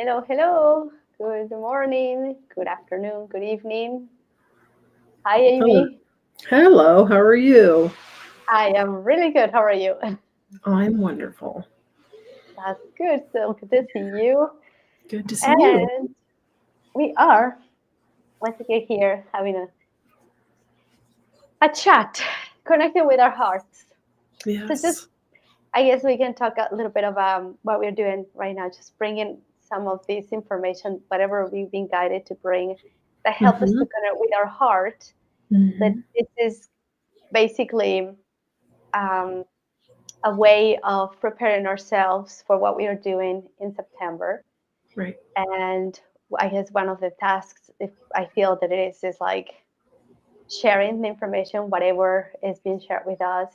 Hello, hello. Good morning, good afternoon, good evening. Hi, Hello. Amy. Hello, how are you? I am really good. How are you? I'm wonderful. That's good. So good to see you. Good to see you. And we are once again here having a chat, connecting with our hearts. So just, Yes. I guess we can talk a little bit about what we're doing right now, just bringing some of this information, whatever we've been guided to bring, that help us Mm-hmm. to connect with our heart. That Mm-hmm. it is basically um, a way of preparing ourselves for what we are doing in September. Right. And I guess one of the tasks, if I feel that it is like sharing the information, whatever is being shared with us,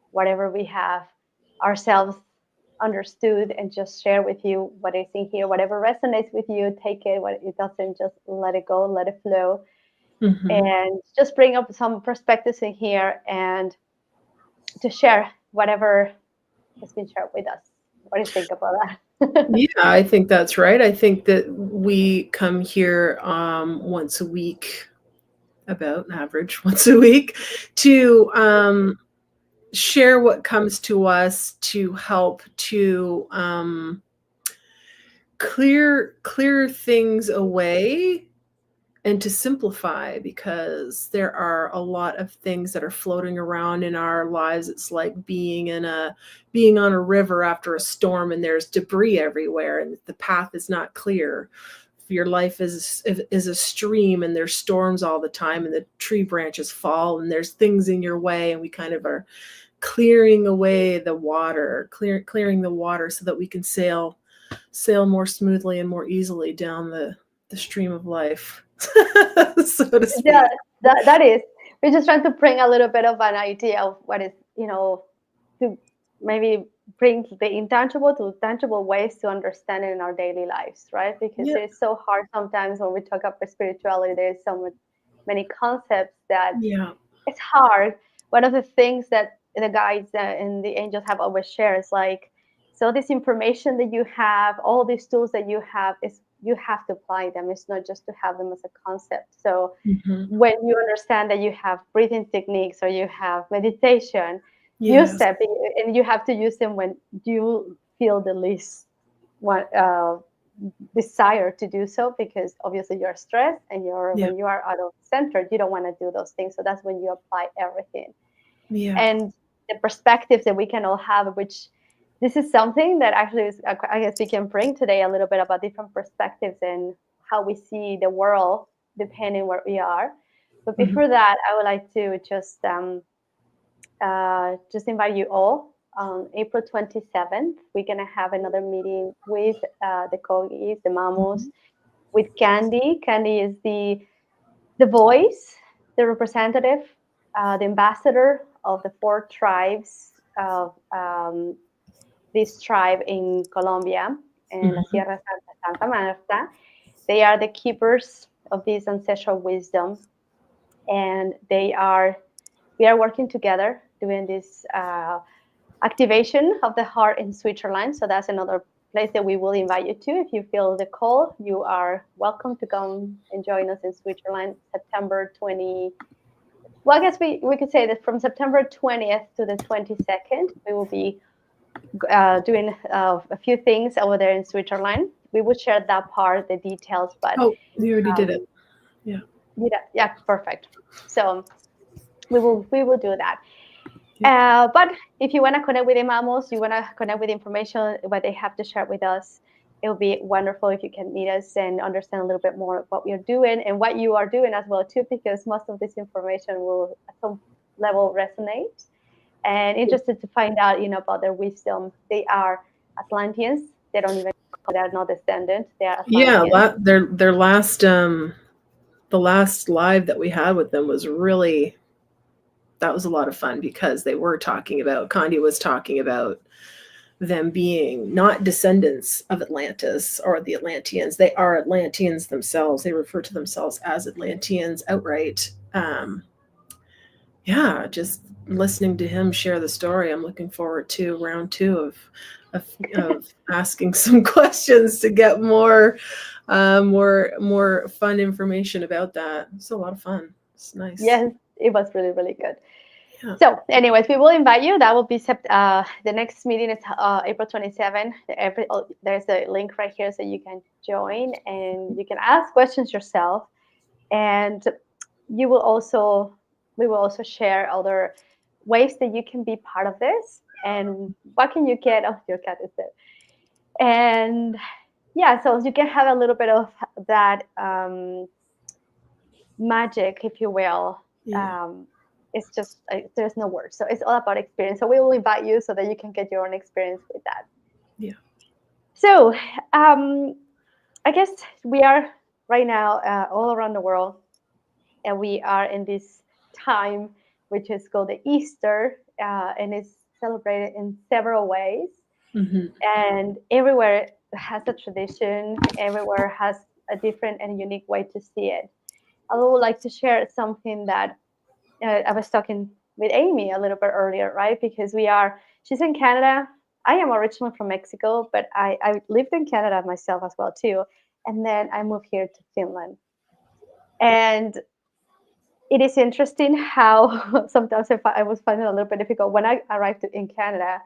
whatever we have ourselves understood, and just share with you what is in here. Whatever resonates with you, take it. What it doesn't, just let it go, let it flow, Mm-hmm. and just bring up some perspectives in here and to share whatever has been shared with us. What do you think about that? Yeah, I think that's right. I think that we come here once a week, about an average once a week, to share what comes to us to help to clear things away and to simplify, because there are a lot of things that are floating around in our lives. It's like being on a river after a storm and there's debris everywhere and the path is not clear. Your life is a stream and there's storms all the time and the tree branches fall and there's things in your way, and we kind of are clearing away the water, clearing the water so that we can sail more smoothly and more easily down the stream of life, so to Yeah, speak. that is. We're just trying to bring a little bit of an idea of what is, to maybe bring the intangible to tangible ways to understand it in our daily lives, right? Because Yeah. it's so hard sometimes when we talk about spirituality, there's many concepts that Yeah. it's hard. One of the things that the guides and the angels have always shared is like, so this information that you have, all these tools that you have, is you have to apply them. It's not just to have them as a concept. So Hmm. when you understand that you have breathing techniques or you have meditation, use Yes. them, and you have to use them when you feel the least one, desire to do so, because obviously you're stressed and Yeah. when you are out of center, you don't want to do those things. So that's when you apply everything. Yeah. And the perspectives that we can all have, which this is something that actually is, I guess we can bring today a little bit about different perspectives and how we see the world depending where we are. But Hmm. before that, I would like to just invite you all. On April 27th, we're going to have another meeting with the Kogis, the Mamos, with Candy. Candy is the voice, the representative, the ambassador of the four tribes of this tribe in Colombia, in La Hmm. Sierra Santa Marta. They are the keepers of this ancestral wisdom, and we are working together doing this activation of the heart in Switzerland. So that's another place that we will invite you to. If you feel the call, you are welcome to come and join us in Switzerland, September 20. Well, I guess we could say that from September 20th to the 22nd, we will be doing a few things over there in Switzerland. We will share that part, the details, but Oh, we already did it. um, Yeah. yeah, perfect. So we will do that. Yeah. But if you want to connect with the Mamos, you want to connect with information, what they have to share with us, it would be wonderful if you can meet us and understand a little bit more what we are doing and what you are doing as well too, because most of this information will at some level resonate. And interested to find out, about their wisdom. They are Atlanteans. They don't even they are not descendants. They are Yeah, Atlanteans. their last the last live that we had with them was really, that was a lot of fun, because they were talking about, Condi was talking about them being not descendants of Atlantis or the Atlanteans. They are Atlanteans themselves. They refer to themselves as Atlanteans outright. Yeah, just listening to him share the story. I'm looking forward to round two of asking some questions to get more fun information about that. It's a lot of fun. It's nice. Yes, it was really, really good. Yeah. So anyways, we will invite you. That will be the next meeting is April 27. There's a link right here so you can join and you can ask questions yourself. And we will also share other ways that you can be part of this and what can you get. Oh, your cat is there. And yeah, so you can have a little bit of that magic, if you will. Yeah. It's just there's no words, so it's all about experience. So we will invite you so that you can get your own experience with that. Yeah. So I guess we are right now all around the world, and we are in this time which is called the Easter, and it's celebrated in several ways. Mm-hmm. And everywhere has a tradition, everywhere has a different and unique way to see it. I would like to share something that I was talking with Amy a little bit earlier, right? Because she's in Canada. I am originally from Mexico, but I lived in Canada myself as well too. And then I moved here to Finland. And it is interesting how sometimes I was finding it a little bit difficult. When I arrived in Canada,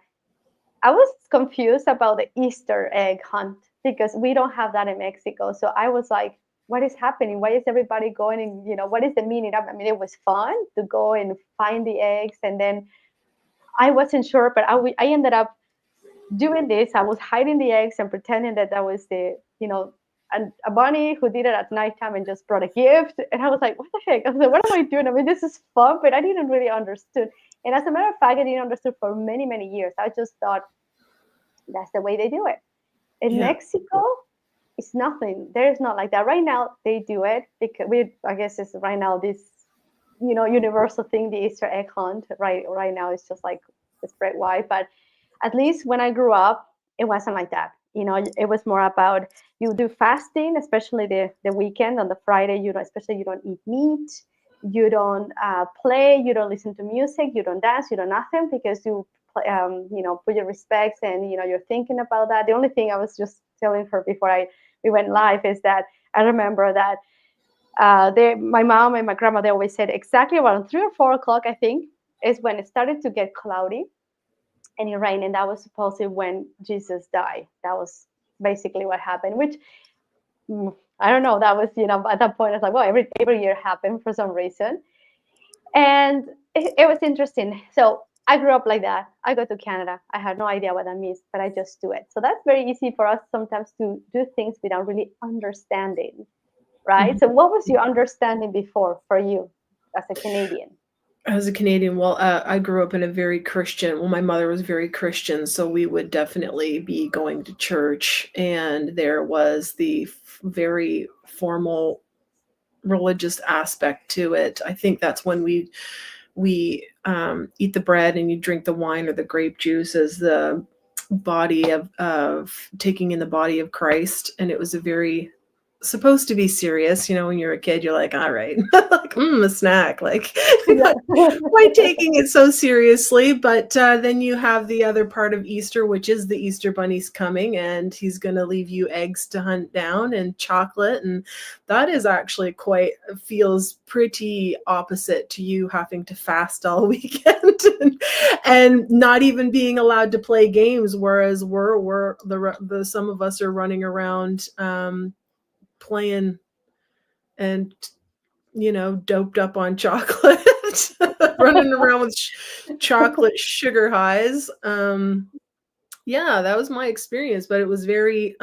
I was confused about the Easter egg hunt because we don't have that in Mexico. So I was like, what is happening? Why is everybody going and, what is the meaning of it? I mean, it was fun to go and find the eggs. And then I wasn't sure, but I ended up doing this. I was hiding the eggs and pretending that was a bunny who did it at nighttime and just brought a gift. And I was like, what the heck? I was like, what am I doing? I mean, this is fun, but I didn't really understood. And as a matter of fact, I didn't understand for many, many years. I just thought that's the way they do it. In Mexico, it's nothing. There's not like that. Right now, they do it because I guess it's right now this, universal thing, the Easter egg hunt. Right now, it's just like the spread wide. But at least when I grew up, it wasn't like that. It was more about you do fasting, especially the weekend on the Friday. Especially you don't eat meat, you don't play, you don't listen to music, you don't dance, you don't nothing because you put your respects and you're thinking about that. The only thing I was just telling her before we went live is that I remember that my mom and my grandma, they always said exactly around 3 or 4 o'clock, I think, is when it started to get cloudy and it rained, and that was supposedly when Jesus died. That was basically what happened, which I don't know. That was, at that point, I was like, well, every year happened for some reason. And it was interesting. So I grew up like that. I go to Canada. I had no idea what that means, but I just do it. So that's very easy for us sometimes to do things without really understanding, right? Mm-hmm. So what was your understanding before for you as a Canadian? As a Canadian, well, I grew up in a very Christian, my mother was very Christian, so we would definitely be going to church, and there was the very formal religious aspect to it. I think that's when we eat the bread and you drink the wine or the grape juice as the body of taking in the body of Christ. And it was supposed to be serious. When you're a kid, you're like, all right, like, a snack, like, why taking it so seriously? But then you have the other part of Easter, which is the Easter bunny's coming and he's going to leave you eggs to hunt down and chocolate. And that is actually feels pretty opposite to you having to fast all weekend and not even being allowed to play games. Whereas some of us are running around, playing and doped up on chocolate running around with chocolate sugar highs. That was my experience, but it was very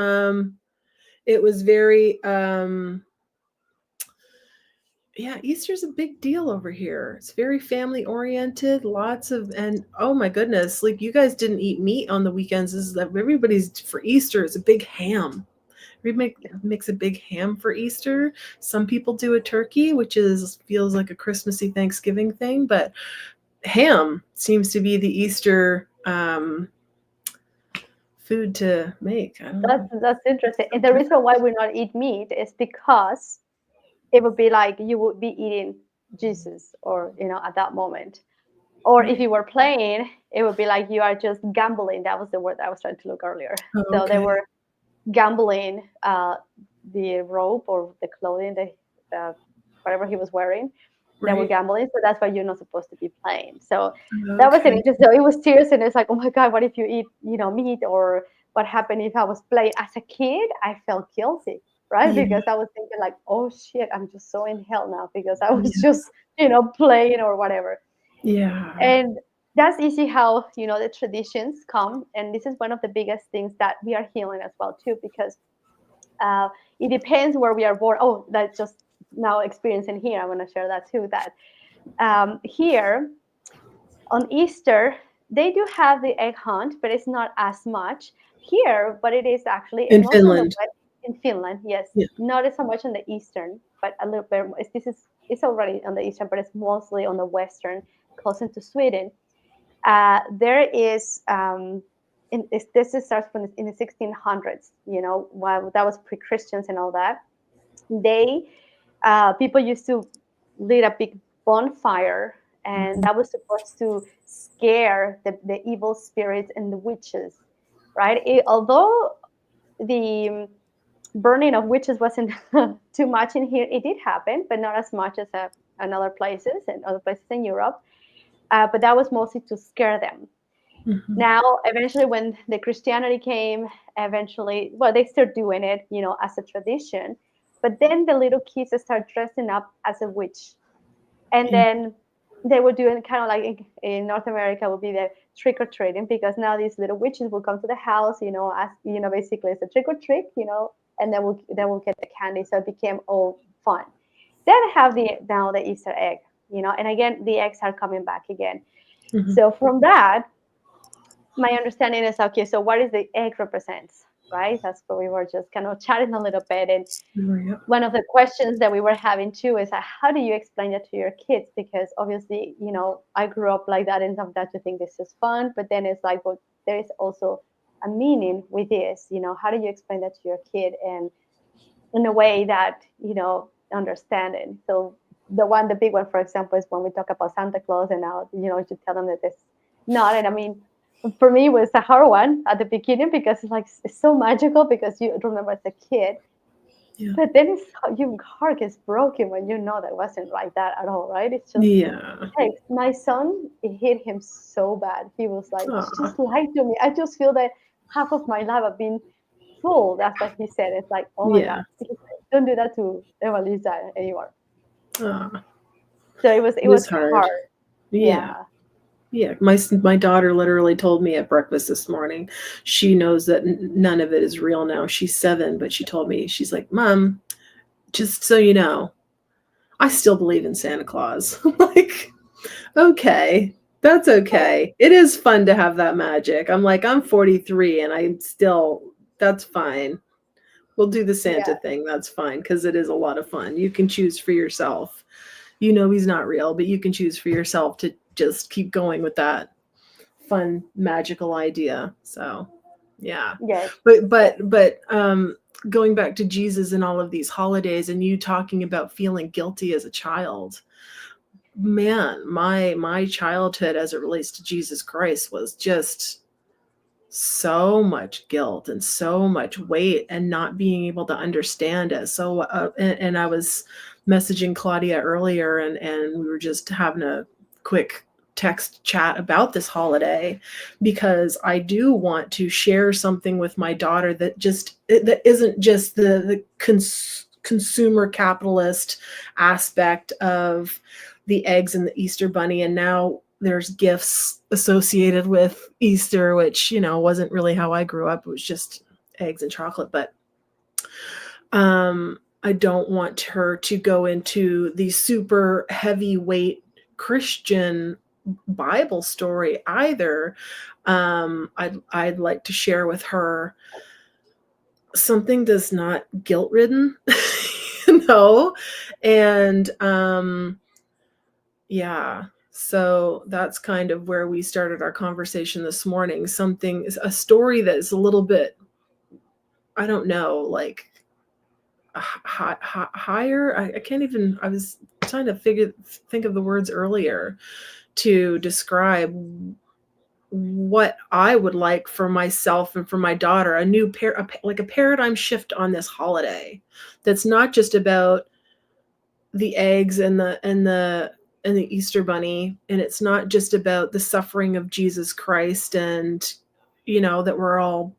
Easter's a big deal over here. It's very family oriented, and oh my goodness, like you guys didn't eat meat on the weekends. This is that everybody's for Easter. It's a big ham. We makes a big ham for Easter. Some people do a turkey, which feels like a Christmassy Thanksgiving thing, but ham seems to be the Easter food to make. I don't know. That's interesting. And the reason why we not eat meat is because it would be like you would be eating Jesus, or at that moment. Or if you were playing, it would be like you are just gambling. That was the word I was trying to look earlier. Oh, So they okay. were gambling the robe or the clothing that whatever he was wearing. They were Right. gambling, so that's why you're not supposed to be playing. So that was an Okay. interesting. So it was serious, and it's like, oh my god, what if you eat, meat, or what happened if I was playing as a kid? I felt guilty, right? Yeah. Because I was thinking like, oh shit, I'm just so in hell now because I was Yeah. just, playing or whatever. Yeah. And that's easy how, the traditions come. And this is one of the biggest things that we are healing as well, too, because uh, it depends where we are born. Oh, that's just now experiencing here. I want to share that too, that here on Easter, they do have the egg hunt, but it's not as much here, but it is actually, and In mostly on the Finland. west, in Finland, yes, Yeah. not so much on the Eastern, but a little bit. It's already on the Eastern, but it's mostly on the Western, closer to Sweden. There is this starts from in the 1600s. While that was pre-Christians and all that. They people used to lit a big bonfire, and that was supposed to scare the evil spirits and the witches, right? Although the burning of witches wasn't too much in here, it did happen, but not as much as in other places and other places in Europe. But that was mostly to scare them. Mhm. Now, eventually, when the Christianity came, well, they start doing it, as a tradition. But then the little kids start dressing up as a witch, and Yeah. then they were doing kind of like in North America would be the trick or treating, because now these little witches will come to the house, as basically it's a trick or trick, and then we'll get the candy. So it became all fun. Then have now the Easter egg, and again the eggs are coming back again. Mhm. So from that, my understanding is, okay, so what is the egg represents, right? That's what we were just kind of chatting a little bit. And Yeah. one of the questions that we were having too is, how do you explain that to your kids? Because obviously, I grew up like that, and sometimes you think this is fun, but then it's like, well, there is also a meaning with this. How do you explain that to your kid, and in a way that understanding? So the big one, for example, is when we talk about Santa Claus, and now you tell them that it's not. And I mean, for me, it was a hard one at the beginning, because it's like it's so magical, because you remember as a kid. Yeah. But then your heart gets broken when you know that wasn't like that at all, right? It's just, Yeah. hey, my son, it hit him so bad. He was like, she Aw. just lied to me. I just feel that half of my life I've been fooled. That's what he said. It's like, oh my God, Yeah. don't do that to Evalisa anymore. Aw. So it was It is hard. hard. Yeah. Yeah. Yeah. My daughter literally told me at breakfast this morning. She knows that none of it is real now. She's 7, but she told me, she's like, Mom, just so you know, I still believe in Santa Claus. I'm like, okay, that's okay. It is fun to have that magic. I'm like, I'm 43 and that's fine. We'll do the Santa Yeah. thing. That's fine, because it is a lot of fun. You can choose for yourself. He's not real, but you can choose for yourself to just keep going with that fun, magical idea. So, yeah. Yes. But going back to Jesus and all of these holidays, and you talking about feeling guilty as a child, man, my childhood as it relates to Jesus Christ was just so much guilt and so much weight, and not being able to understand it. So and I was messaging Claudia earlier, and we were just having a quick text chat about this holiday, because I do want to share something with my daughter that isn't just the consumer capitalist aspect of the eggs and the Easter bunny, and now there's gifts associated with Easter, which, wasn't really how I grew up. It was just eggs and chocolate. But I don't want her to go into the super heavyweight Christian Bible story either. I'd like to share with her something that's not guilt-ridden, and yeah. So that's kind of where we started our conversation this morning. A story that is a little bit, I don't know, like higher. I can't even, I was trying to think of the words earlier to describe what I would like for myself and for my daughter, a new like a paradigm shift on this holiday. That's not just about the eggs and the Easter bunny, and it's not just about the suffering of Jesus Christ and, you know, that we're all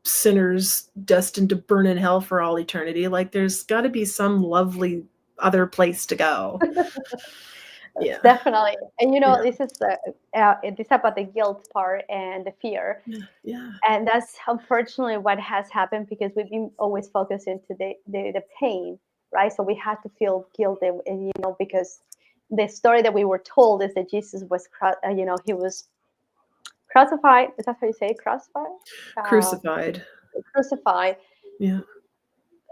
sinners destined to burn in hell for all eternity. Like, there's got to be some lovely other place to go. Yeah. Definitely. And Yeah. this is this about the guilt part and the fear. Yeah. Yeah. And that's unfortunately what has happened, because we've been always focusing to the pain, right? So we had to feel guilty, and because the story that we were told is that Jesus was, he was crucified. Is that how you say it? Crucified? Crucified. Crucified Yeah.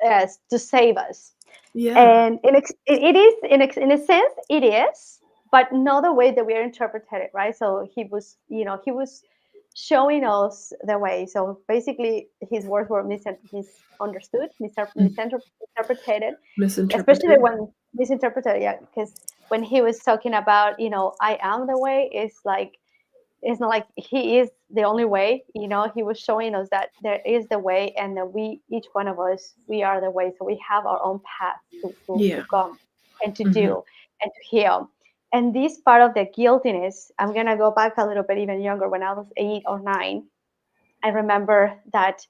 as to save us. Yeah. And it is, in a sense, it is, but not the way that we are interpreted it, right? So he was showing us the way. So basically, his words were misunderstood, misinterpreted, especially Misinterpreted. when misinterpreted. Yeah, because when he was talking about, I am the way, it's not like he is the only way. He was showing us that there is the way, and that we, each one of us, we are the way. So we have our own path to Yeah. come and to Mhm. do and to heal. And this part of the guiltiness, I'm gonna go back a little bit even younger. When I was 8 or 9, I remember that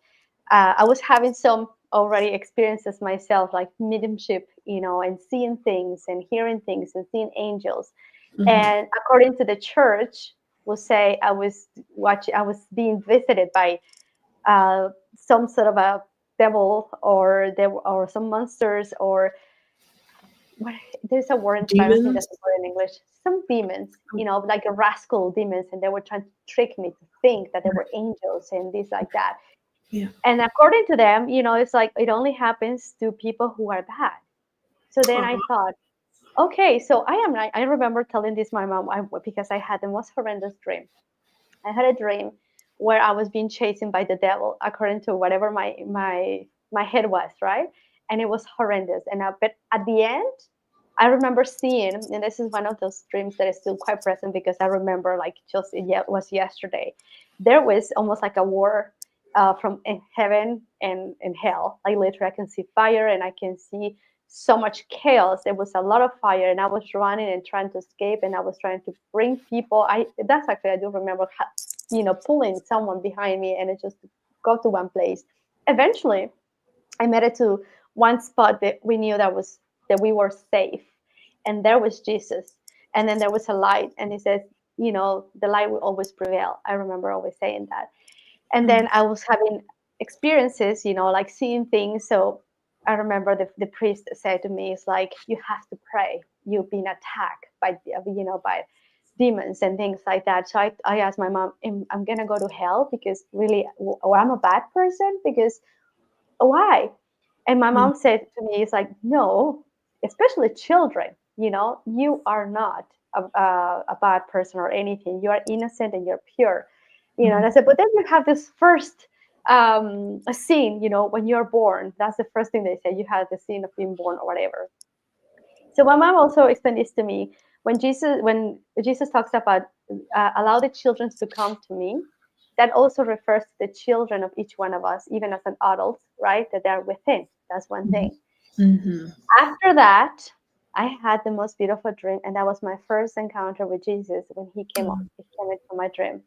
I was having some already experiences myself, like mediumship, and seeing things and hearing things and seeing angels. Mhm. And according to the church, will say I was being visited by some sort of a devil, or some monsters, or what, there's a word in Spanish, I think Demons. that's a word in English. Some demons, like a rascal demons, and they were trying to trick me to think that they were angels and this like that. Yeah. And according to them, it's like it only happens to people who are bad. So then I thought, okay, so I remember telling this my mom, because I had the most horrendous dream. I had a dream where I was being chased by the devil, according to whatever my head was, right? And it was horrendous. But at the end, I remember seeing, and this is one of those dreams that is still quite present, because I remember like just it was yesterday. There was almost like a war from in heaven and in hell. Like literally, I can see fire and I can see so much chaos. There was a lot of fire, and I was running and trying to escape, and I was trying to bring people. That's actually, I do remember, pulling someone behind me, and it just got to one place. Eventually, I made it to one spot that we knew that we were safe, and there was Jesus, and then there was a light, and he says, the light will always prevail. I remember always saying that. And then I was having experiences, like seeing things. So I remember the priest said to me, it's like, you have to pray. You've been attacked by by demons and things like that. So I asked my mom, I'm gonna go to hell because really, I'm a bad person? Because why? And my mom said to me, it's like, no, especially children, you are not a bad person or anything. You are innocent and you're pure. And I said, but then you have this first a scene, when you're born. That's the first thing they say. You have the scene of being born or whatever. So my mom also explained this to me. When Jesus talks about allow the children to come to me, that also refers to the children of each one of us, even as an adult, right? That they're within. That's one thing. Mm-hmm. After that, I had the most beautiful dream, and that was my first encounter with Jesus when he came up. He came into my dream,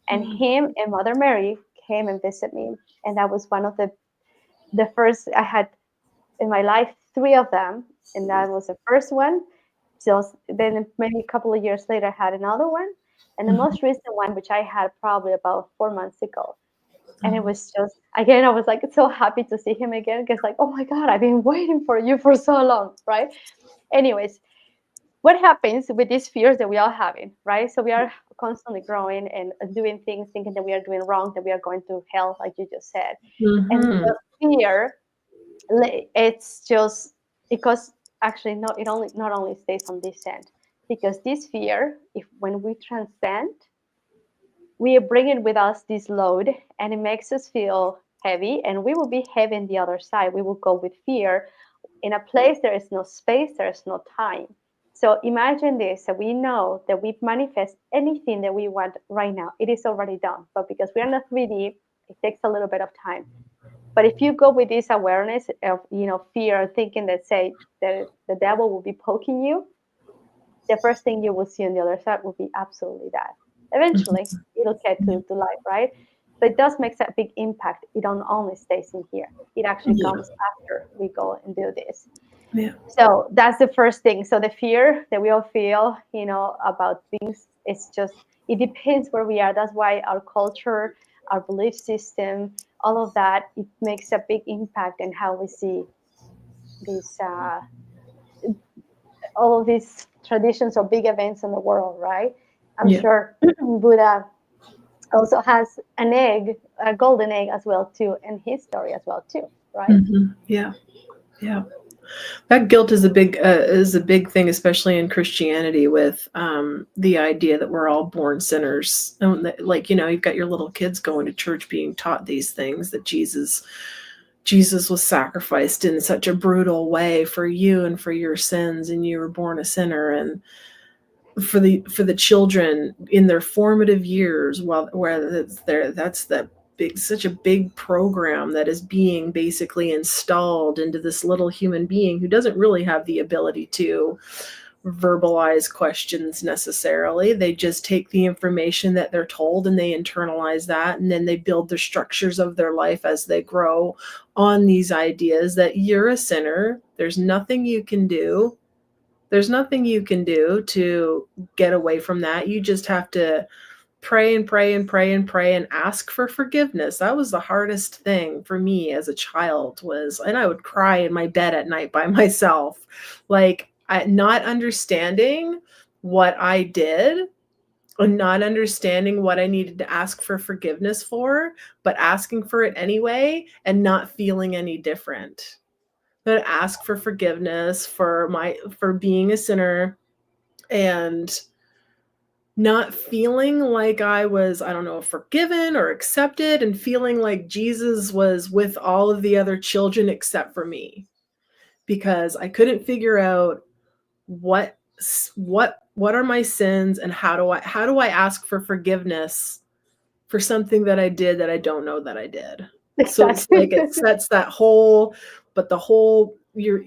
and him and Mother Mary came and visited me, and that was one of the first I had in my life, 3 of them, and that was the first one. Just then, maybe a couple of years later, I had another one, and the most recent one, which I had probably about 4 months ago. And it was just, again, I was like so happy to see him again, because like, oh my God, I've been waiting for you for so long, right? Anyways, what happens with these fears that we are having, right? So we are constantly growing and doing things, thinking that we are doing wrong, that we are going to hell, like you just said. And the fear, it's just because actually not only stays on this end, because this fear, if when we transcend, we are bringing with us this load, and it makes us feel heavy, and we will be heavy on the other side. We will go with fear in a place there is no space, there is no time. So imagine this. So we know that we manifest anything that we want right now. It is already done. But because we are not 3D, it takes a little bit of time. But if you go with this awareness of, fear, thinking that, say, that the devil will be poking you, the first thing you will see on the other side will be absolutely that. Eventually, it'll get to life, right? So it does make a big impact. It don't only stays in here. It actually Yeah. comes after we go and do this. Yeah. So that's the first thing. So the fear that we all feel, about things, it's just, it depends where we are. That's why our culture, our belief system, all of that, it makes a big impact in how we see these, all of these traditions or big events in the world, right? I'm Yeah. sure Buddha also has an egg, a golden egg as well too, in his story as well too, right? Mm-hmm. Yeah. Yeah. That guilt is a big thing, especially in Christianity, with the idea that we're all born sinners. And like, you've got your little kids going to church being taught these things, that Jesus was sacrificed in such a brutal way for you and for your sins, and you were born a sinner. And for the children in their formative years, that's such a big program that is being basically installed into this little human being who doesn't really have the ability to verbalize questions necessarily. They just take the information that they're told and they internalize that, and then they build the structures of their life as they grow on these ideas that you're a sinner. There's nothing you can do to get away from that. You just have to pray and pray and pray and pray and ask for forgiveness. That was the hardest thing for me as a child, and I would cry in my bed at night by myself, like not understanding what I did and not understanding what I needed to ask for forgiveness for, but asking for it anyway and not feeling any different. That ask for forgiveness for being a sinner, and not feeling like I was, I don't know, forgiven or accepted, and feeling like Jesus was with all of the other children except for me, because I couldn't figure out what are my sins, and how do I ask for forgiveness for something that I did that I don't know that I did. So it's Exactly. like it sets that whole, but the whole, you're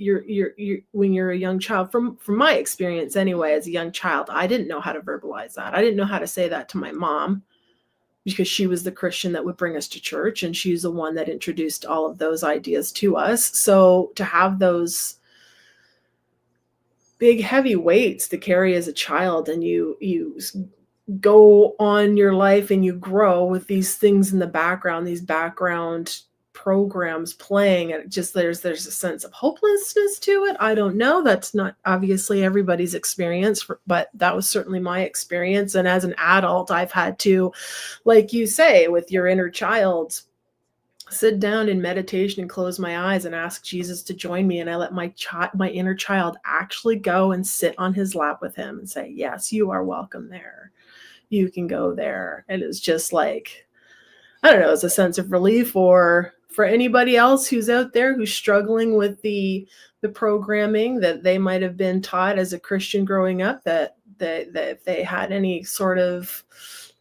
when you're a young child, from my experience anyway, as a young child, I didn't know how to verbalize that. I didn't know how to say that to my mom, because she was the Christian that would bring us to church, and she's the one that introduced all of those ideas to us. So to have those big heavy weights to carry as a child, and you go on your life and you grow with these things in the background, these background programs playing, and there's a sense of hopelessness to it. I don't know. That's not obviously everybody's experience, but that was certainly my experience. And as an adult, I've had to, like you say, with your inner child, sit down in meditation and close my eyes and ask Jesus to join me. And I let my inner child actually go and sit on his lap with him and say, yes, you are welcome there. You can go there. And it's just like, I don't know, it's a sense of relief. Or for anybody else who's out there who's struggling with the programming that they might have been taught as a Christian growing up, that if they had any sort of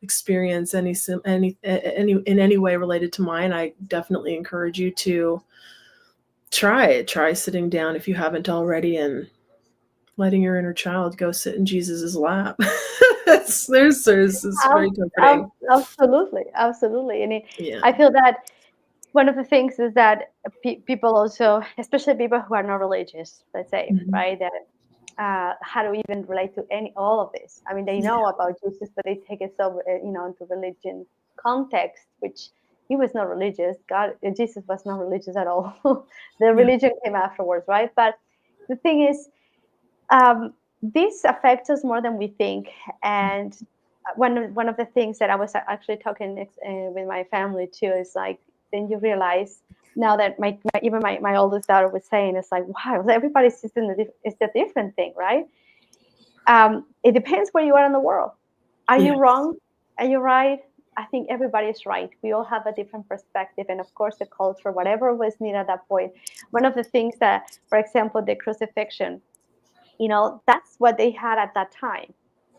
experience, any in any way related to mine, I definitely encourage you to try sitting down, if you haven't already, and letting your inner child go sit in Jesus's lap. It's very comforting. Absolutely. And Yeah. I feel that one of the things is that people also, especially people who are not religious, let's say, Mm-hmm. right, that how to even relate to all of this. I mean, they know about Jesus, but they take it so, into religion context, which he was not religious. Jesus was not religious at all. The religion came afterwards, right? But the thing is, this affects us more than we think. And one of the things that I was actually talking with my family too is like, then you realize now that even my oldest daughter was saying, it's like, wow, everybody's just it's a different thing, right? It depends where you are in the world. Are you wrong? Are you right? I think everybody is right. We all have a different perspective, and of course the culture, whatever was needed at that point. One of the things that, for example, the crucifixion, that's what they had at that time,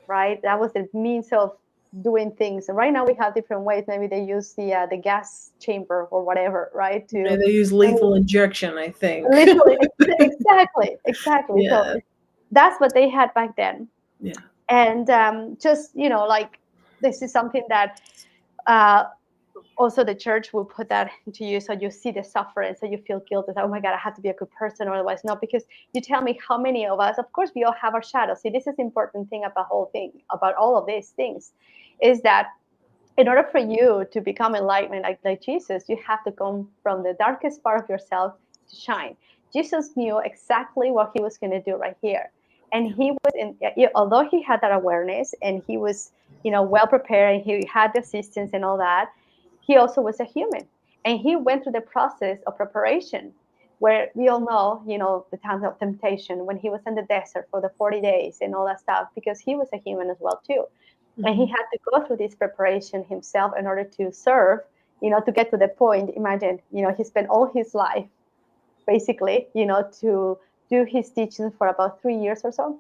right? That was the means of doing things. And right now we have different ways. Maybe they use the gas chamber or whatever, right? Yeah, they use lethal injection, I think. Literally, exactly. So Yeah. that's what they had back then. Yeah. And just, like, this is something that also the church will put that into you, so you see the suffering, so you feel guilty, oh my God, I have to be a good person, or otherwise no. Because you tell me, how many of us, of course we all have our shadows. See, this is the important thing about the whole thing, about all of these things, is that in order for you to become enlightened like Jesus, you have to come from the darkest part of yourself to shine. Jesus knew exactly what he was going to do right here. And he was although he had that awareness, and he was, well prepared, and he had the assistance and all that, he also was a human. And he went through the process of preparation, where we all know, the times of temptation, when he was in the desert for the 40 days and all that stuff, because he was a human as well too. And he had to go through this preparation himself in order to serve, to get to the point. Imagine, he spent all his life basically, to do his teaching for about 3 years or so.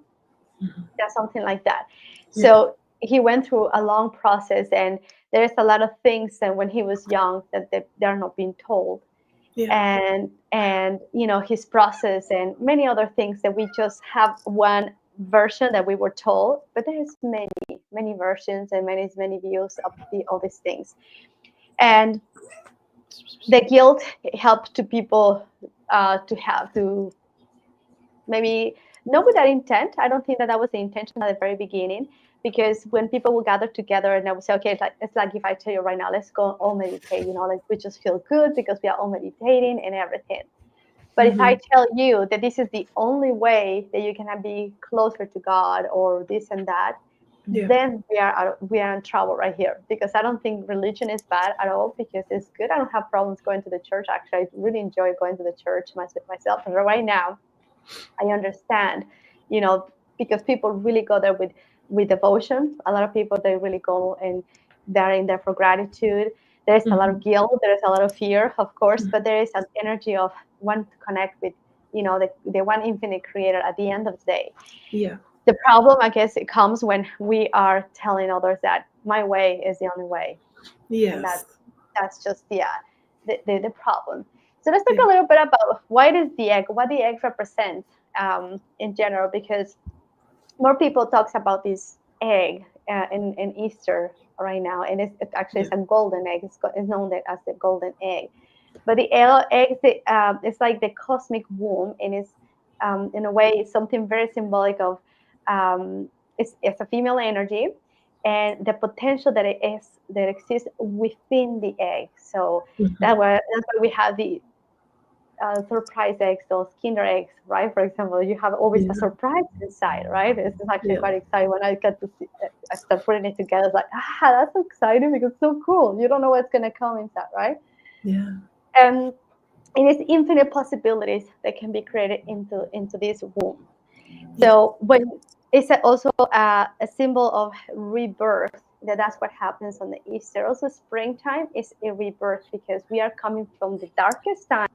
That's something like that. So he went through a long process, and there's a lot of things that when he was young that they're not being told. And his process and many other things that we just have one version that we were told, but there's many versions and many views of all these things. And the guilt helped to people to have to maybe not with that intent. I don't think that was the intention at the very beginning, because when people will gather together and they will say, okay, it's like if I tell you right now, let's go all meditate, like we just feel good because we are all meditating and everything. But if I tell you that this is the only way that you can be closer to God, or this and that, then we are in trouble right here. Because I don't think religion is bad at all, because it's good. I don't have problems going to the church. Actually, I really enjoy going to the church myself. And right now, I understand, because people really go there with devotion. A lot of people, they really go and they're in there for gratitude. There's a lot of guilt. There's a lot of fear, of course, but there is an energy of wanting to connect with, the one infinite creator at the end of the day. Yeah. The problem, I guess, it comes when we are telling others that my way is the only way. Yes. And that's just the problem. So let's talk a little bit about what the egg represents in general, because more people talks about this egg in Easter right now, and it's actually it's a golden egg. It's known as the golden egg. But the egg, it's like the cosmic womb, and it's in a way it's something very symbolic of it's a female energy, and the potential that exists within the egg. So that's why we have the surprise eggs, those Kinder eggs, right? For example, you have always a surprise inside, right? It's actually quite exciting when I get to see. I start putting it together. It's like, that's so exciting because it's so cool. You don't know what's gonna come inside, right? Yeah. And it is infinite possibilities that can be created into this womb. So when it's also a symbol of rebirth, that's what happens on the Easter. Also, springtime is a rebirth, because we are coming from the darkest time,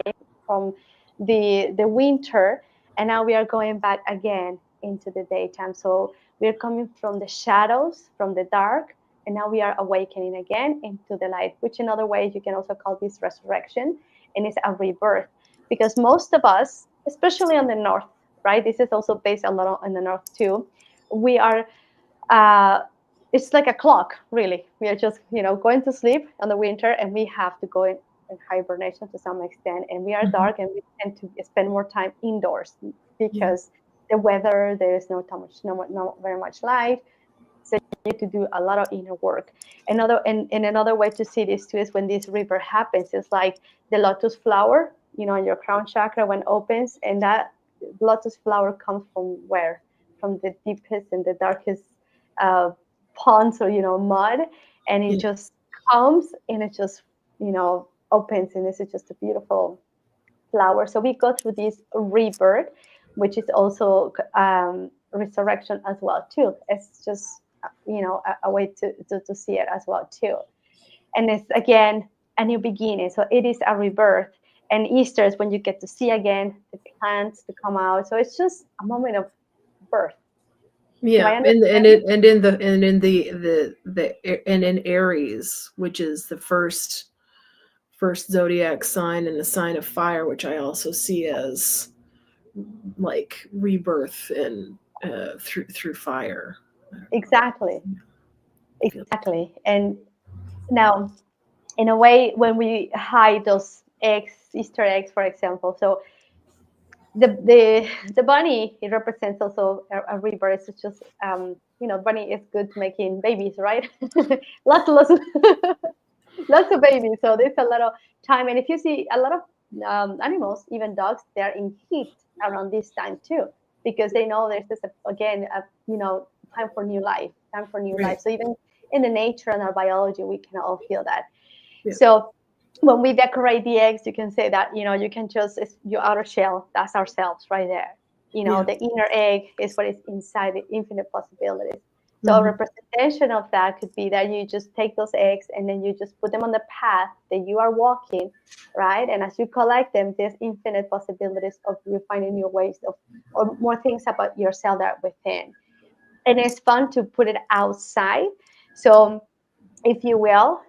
from the winter, and now we are going back again into the daytime. So we are coming from the shadows, from the dark, and now we are awakening again into the light, which in other ways you can also call this resurrection, and it's a rebirth. Because most of us, especially on the north, right, this is also based a lot on the north too, we are it's like a clock, really. We are just going to sleep in the winter, and we have to go in hibernation to some extent, and we are dark, and we tend to spend more time indoors because the weather, there is not very much light, so you need to do a lot of inner work. Another way to see this too is when this rebirth happens. It's like the lotus flower, in your crown chakra, when it opens, and that lotus flower comes from where? From the deepest and the darkest ponds or mud, and it just comes, and it just opens, and this is just a beautiful flower. So we go through this rebirth, which is also resurrection as well too. It's just a way to see it as well too. And it's again a new beginning. So it is a rebirth. And Easter is when you get to see again the plants to come out. So it's just a moment of birth. Do I Yeah, understand? and in Aries, which is the first zodiac sign and the sign of fire, which I also see as like rebirth and through fire. Exactly. I feel Exactly. And now, in a way, when we hide those eggs, Easter eggs, for example, so the bunny, it represents also a rebirth. It's just bunny is good to making babies, right? Lots of lots of babies. So there's a lot of time, and if you see a lot of animals, even dogs, they're in heat around this time too, because they know there's this again, time for new life, time for new right. life. So even in the nature and our biology, we can all feel that. Yeah. So when we decorate the eggs, you can say that, you can just, it's your outer shell, that's ourselves right there. Yeah. The inner egg is what is inside the infinite possibilities. So a Mhm. representation of that could be that you just take those eggs and then you just put them on the path that you are walking, right? And as you collect them, there's infinite possibilities of you finding new ways of, or more things about yourself that are within. And it's fun to put it outside. So if you will,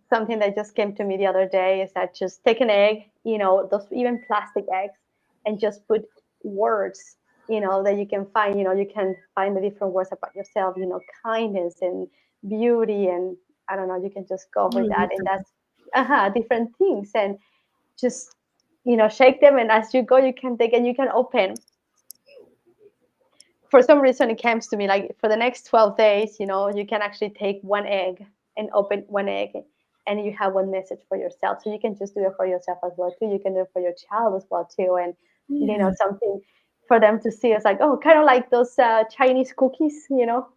something that just came to me the other day is that just take an egg, those even plastic eggs, and just put words, that you can find, you can find the different words about yourself, kindness and beauty. And I don't know, you can just go with that. And that's different things. And just, shake them. And as you go, you can take and you can open. For some reason it comes to me like for the next 12 days, you can actually take one egg and open one egg, and you have one message for yourself. So you can just do it for yourself as well too. You can do it for your child as well too. And Yeah. something for them to see. It's like, oh, kind of like those Chinese cookies, kind of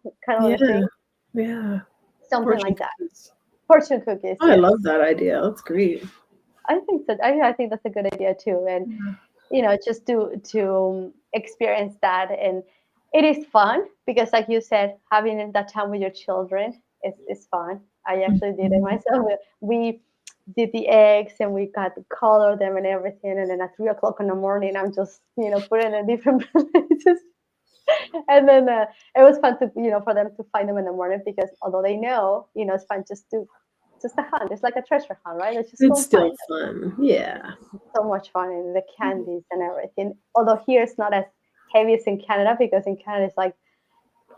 Yeah. the thing, Yeah. something Fortune like that. cookies. Fortune cookies, Oh, I yes. love that idea. That's great. I think that I think that's a good idea too. And Yeah. just to experience that. And it is fun because, like you said, having that time with your children is fun. I actually did it Mhm. myself. We did the eggs and we got to color them and everything. And then at 3 o'clock in the morning, I'm just, putting in different places. And then it was fun to, for them to find them in the morning because although they know, it's fun just a hunt. It's like a treasure hunt, right? Let's just go It's and find still fun. Yeah. so much fun and the candies and everything. Although here it's not as heavy as in Canada because in Canada it's like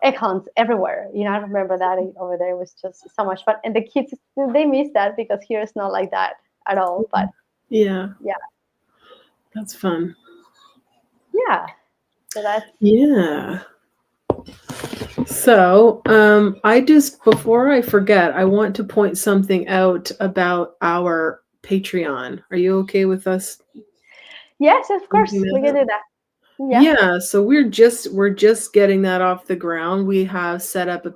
egg hunts everywhere. I remember that over there was just so much fun. And the kids, they miss that because here it's not like that at all. But Yeah. yeah, That's fun. yeah. So that's, Yeah. So, I just, before I forget, I want to point something out about our Patreon. Are you okay with us yes, of pointing course, we that can out? do that. Yeah. Yeah, so we're just getting that off the ground. We have set up um,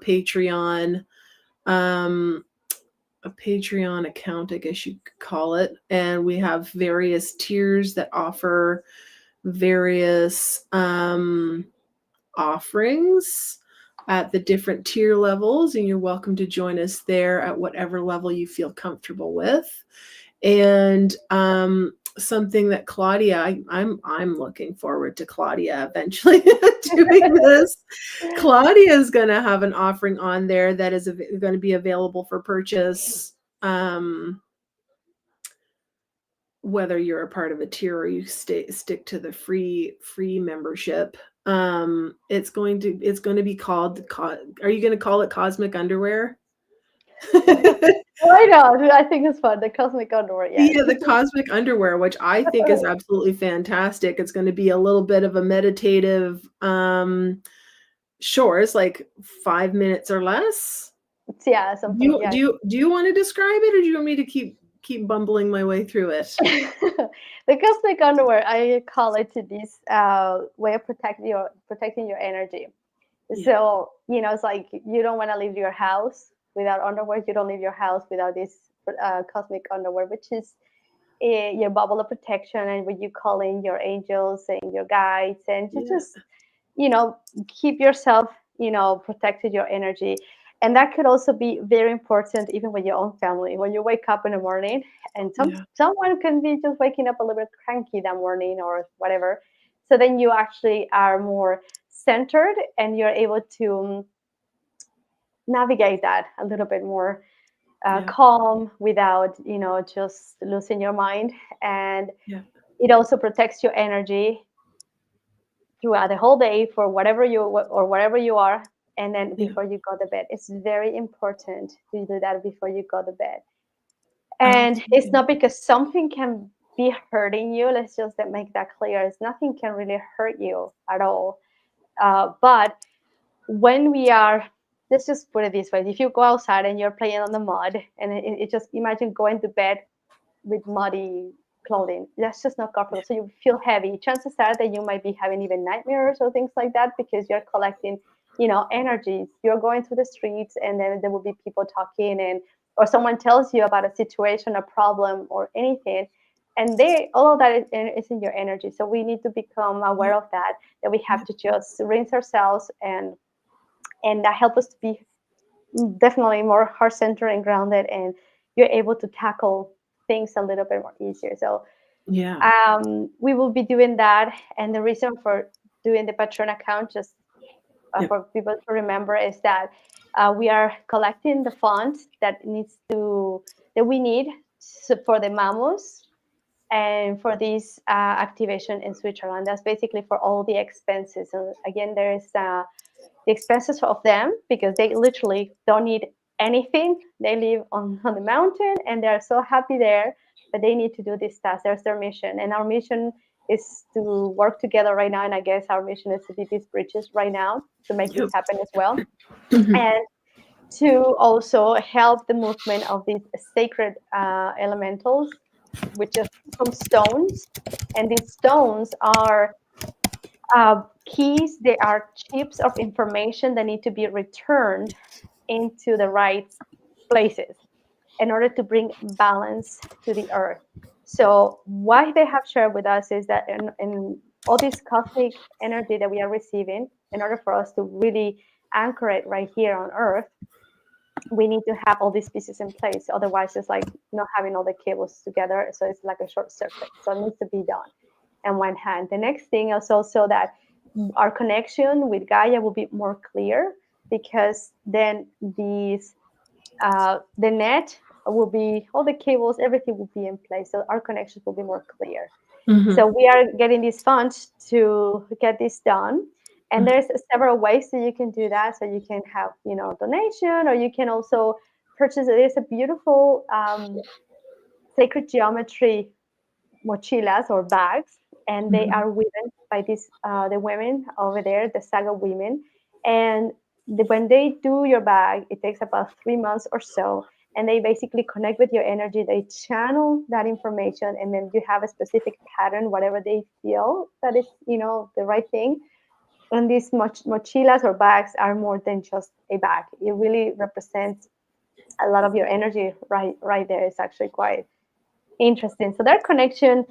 a Patreon account, I guess you could call it, and we have various tiers that offer various offerings at the different tier levels, and you're welcome to join us there at whatever level you feel comfortable with. And something that Claudia, I'm looking forward to Claudia eventually doing this. Claudia is going to have an offering on there that is going to be available for purchase, whether you're a part of a tier or you stick to the free membership. It's going to be called. Are you going to call it cosmic underwear? Why not? I think it's fun. The cosmic underwear, yes. Yeah, the cosmic underwear, which I think is absolutely fantastic. It's going to be a little bit of a meditative, sure, it's like 5 minutes or less. Yeah, Do something, you yeah. do you do you want to describe it, or do you want me to keep bumbling my way through it? The cosmic underwear, I call it to this way of protecting your energy. Yeah, So, it's like you don't want to leave your house without underwear. You don't leave your house without this cosmic underwear, which is your bubble of protection, and what you call in your angels and your guides, and to yeah, just, you know, keep yourself, protected your energy. And that could also be very important even with your own family. When you wake up in the morning, and yeah, someone can be just waking up a little bit cranky that morning or whatever. So then you actually are more centered, and you're able to navigate that a little bit more calm without, just losing your mind. And it also protects your energy throughout the whole day for whatever you are. And then before you go to bed, it's very important to do that before you go to bed. And it's not because something can be hurting you. Let's just make that clear. It's nothing can really hurt you at all. But when we are, let's just put it this way: if you go outside and you're playing on the mud, and it just imagine going to bed with muddy clothing, that's just not comfortable. So you feel heavy. Chances are that you might be having even nightmares or things like that, because you're collecting, energies. You're going through the streets, and then there will be people talking, or someone tells you about a situation, a problem, or anything, and all of that is in your energy. So we need to become aware of that we have to just rinse ourselves, and that helps us to be definitely more heart-centered and grounded, and you're able to tackle things a little bit more easier. So we will be doing that. And the reason for doing the Patreon account, just for people to remember, is that we are collecting the funds that we need for the Mamos and for this activation in Switzerland. That's basically for all the expenses. And again, there is the expenses of them, because they literally don't need anything. They live on the mountain, and they're so happy there, but they need to do this task. There's their mission, and our mission is to work together right now. And I guess our mission is to be these bridges right now to make this happen as well. And to also help the movement of these sacred elementals, which is from stones. And these stones are keys. They are chips of information that need to be returned into the right places in order to bring balance to the earth. So what they have shared with us is that in all this cosmic energy that we are receiving, in order for us to really anchor it right here on earth, we need to have all these pieces in place. Otherwise, it's like not having all the cables together. So it's like a short circuit. So it needs to be done on one hand. The next thing is also that our connection with Gaia will be more clear, because then the net will be, all the cables, everything will be in place. So our connections will be more clear. So we are getting these funds to get this done. And there's several ways that you can do that. So you can have, donation, or you can also purchase. There's a beautiful sacred geometry mochilas or bags, and they are woven by the women over there, the Saga women. And when they do your bag, it takes about 3 months or so. And they basically connect with your energy. They channel that information, and then you have a specific pattern, whatever they feel that is, the right thing. And these mochilas or bags are more than just a bag. It really represents a lot of your energy right there. It's actually quite interesting. So that connection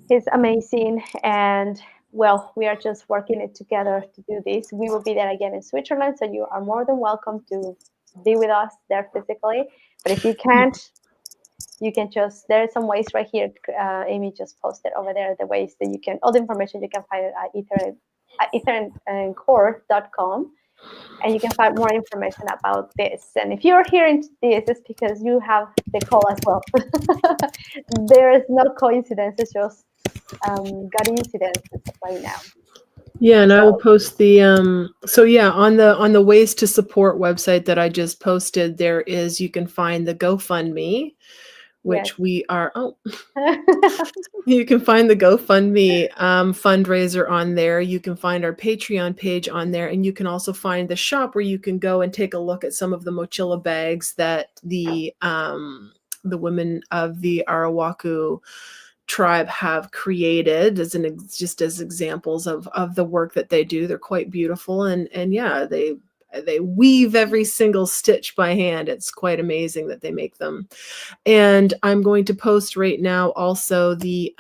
is amazing. And well, we are just working it together to do this. We will be there again in Switzerland, so you are more than welcome to be with us there physically. But if you can't, you can just, there are some ways right here. Amy just posted over there the ways that you can, all the information you can find at etherandcore.com, and you can find more information about this. And if you're hearing this, it's because you have the call as well. There is no coincidence. It's just God incidences right now. Yeah, and I will post the on the ways to support website that I just posted. There is, you can find the GoFundMe, which we are. You can find the GoFundMe fundraiser on there. You can find our Patreon page on there, and you can also find the shop where you can go and take a look at some of the mochila bags that the women of the Arawaku tribe have created just as examples of the work that they do. They're quite beautiful, and they weave every single stitch by hand. It's quite amazing that they make them. And I'm going to post right now also the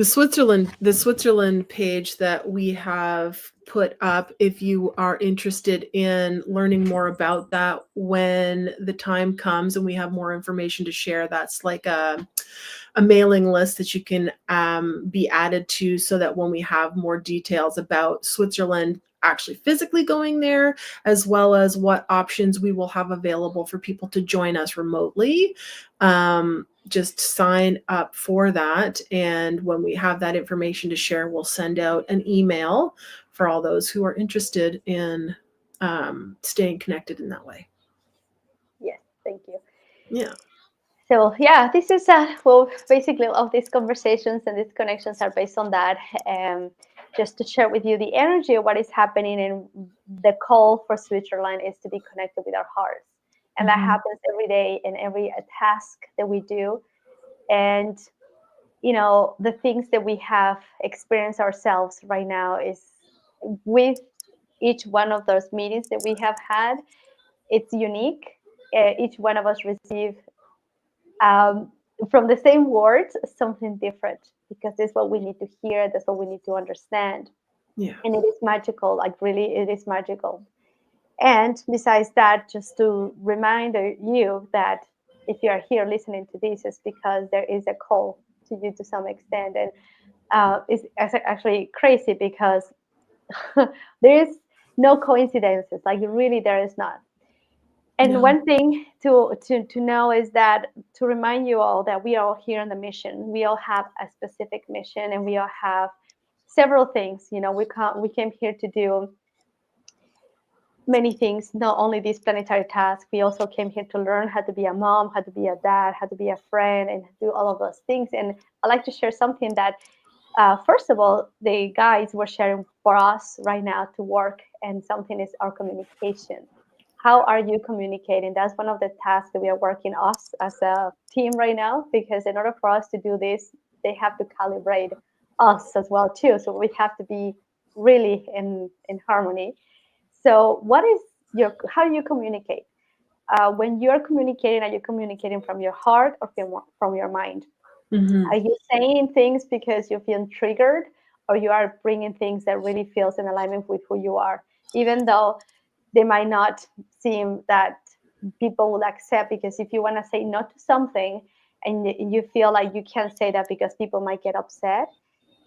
Switzerland page that we have put up, if you are interested in learning more about that when the time comes and we have more information to share. That's like a a mailing list that you can be added to, so that when we have more details about Switzerland actually physically going there, as well as what options we will have available for people to join us remotely, just sign up for that. And when we have that information to share, we'll send out an email for all those who are interested in staying connected in that way. Yes, thank you. Yeah. So yeah, this is well, basically all these conversations and these connections are based on that. Just to share with you the energy of what is happening, and the call for Switzerland is to be connected with our hearts, and that happens every day in every task that we do. And the things that we have experienced ourselves right now is with each one of those meetings that we have had. It's unique. Each one of us receive from the same words something different, because this is what we need to hear, that's what we need to understand. Yeah. And it is magical, like really it is magical. And besides that, just to remind you that if you are here listening to this, it's because there is a call to you to some extent. And it's actually crazy because there is no coincidences, like really there is not. And No. one thing to know is that, to remind you all that we are all here on the mission. We all have a specific mission, and we all have several things. We came here to do many things, not only this planetary task. We also came here to learn how to be a mom, how to be a dad, how to be a friend, and do all of those things. And I'd like to share something that, first of all, the guys were sharing for us right now to work, and something is our communication. How are you communicating? That's one of the tasks that we are working us as a team right now, because in order for us to do this, they have to calibrate us as well too. So we have to be really in harmony. So how do you communicate? When you're communicating, are you communicating from your heart or from your mind? Are you saying things because you feel triggered, or you are bringing things that really feels in alignment with who you are, even though they might not seem that people will accept? Because if you want to say no to something, and you feel like you can't say that because people might get upset,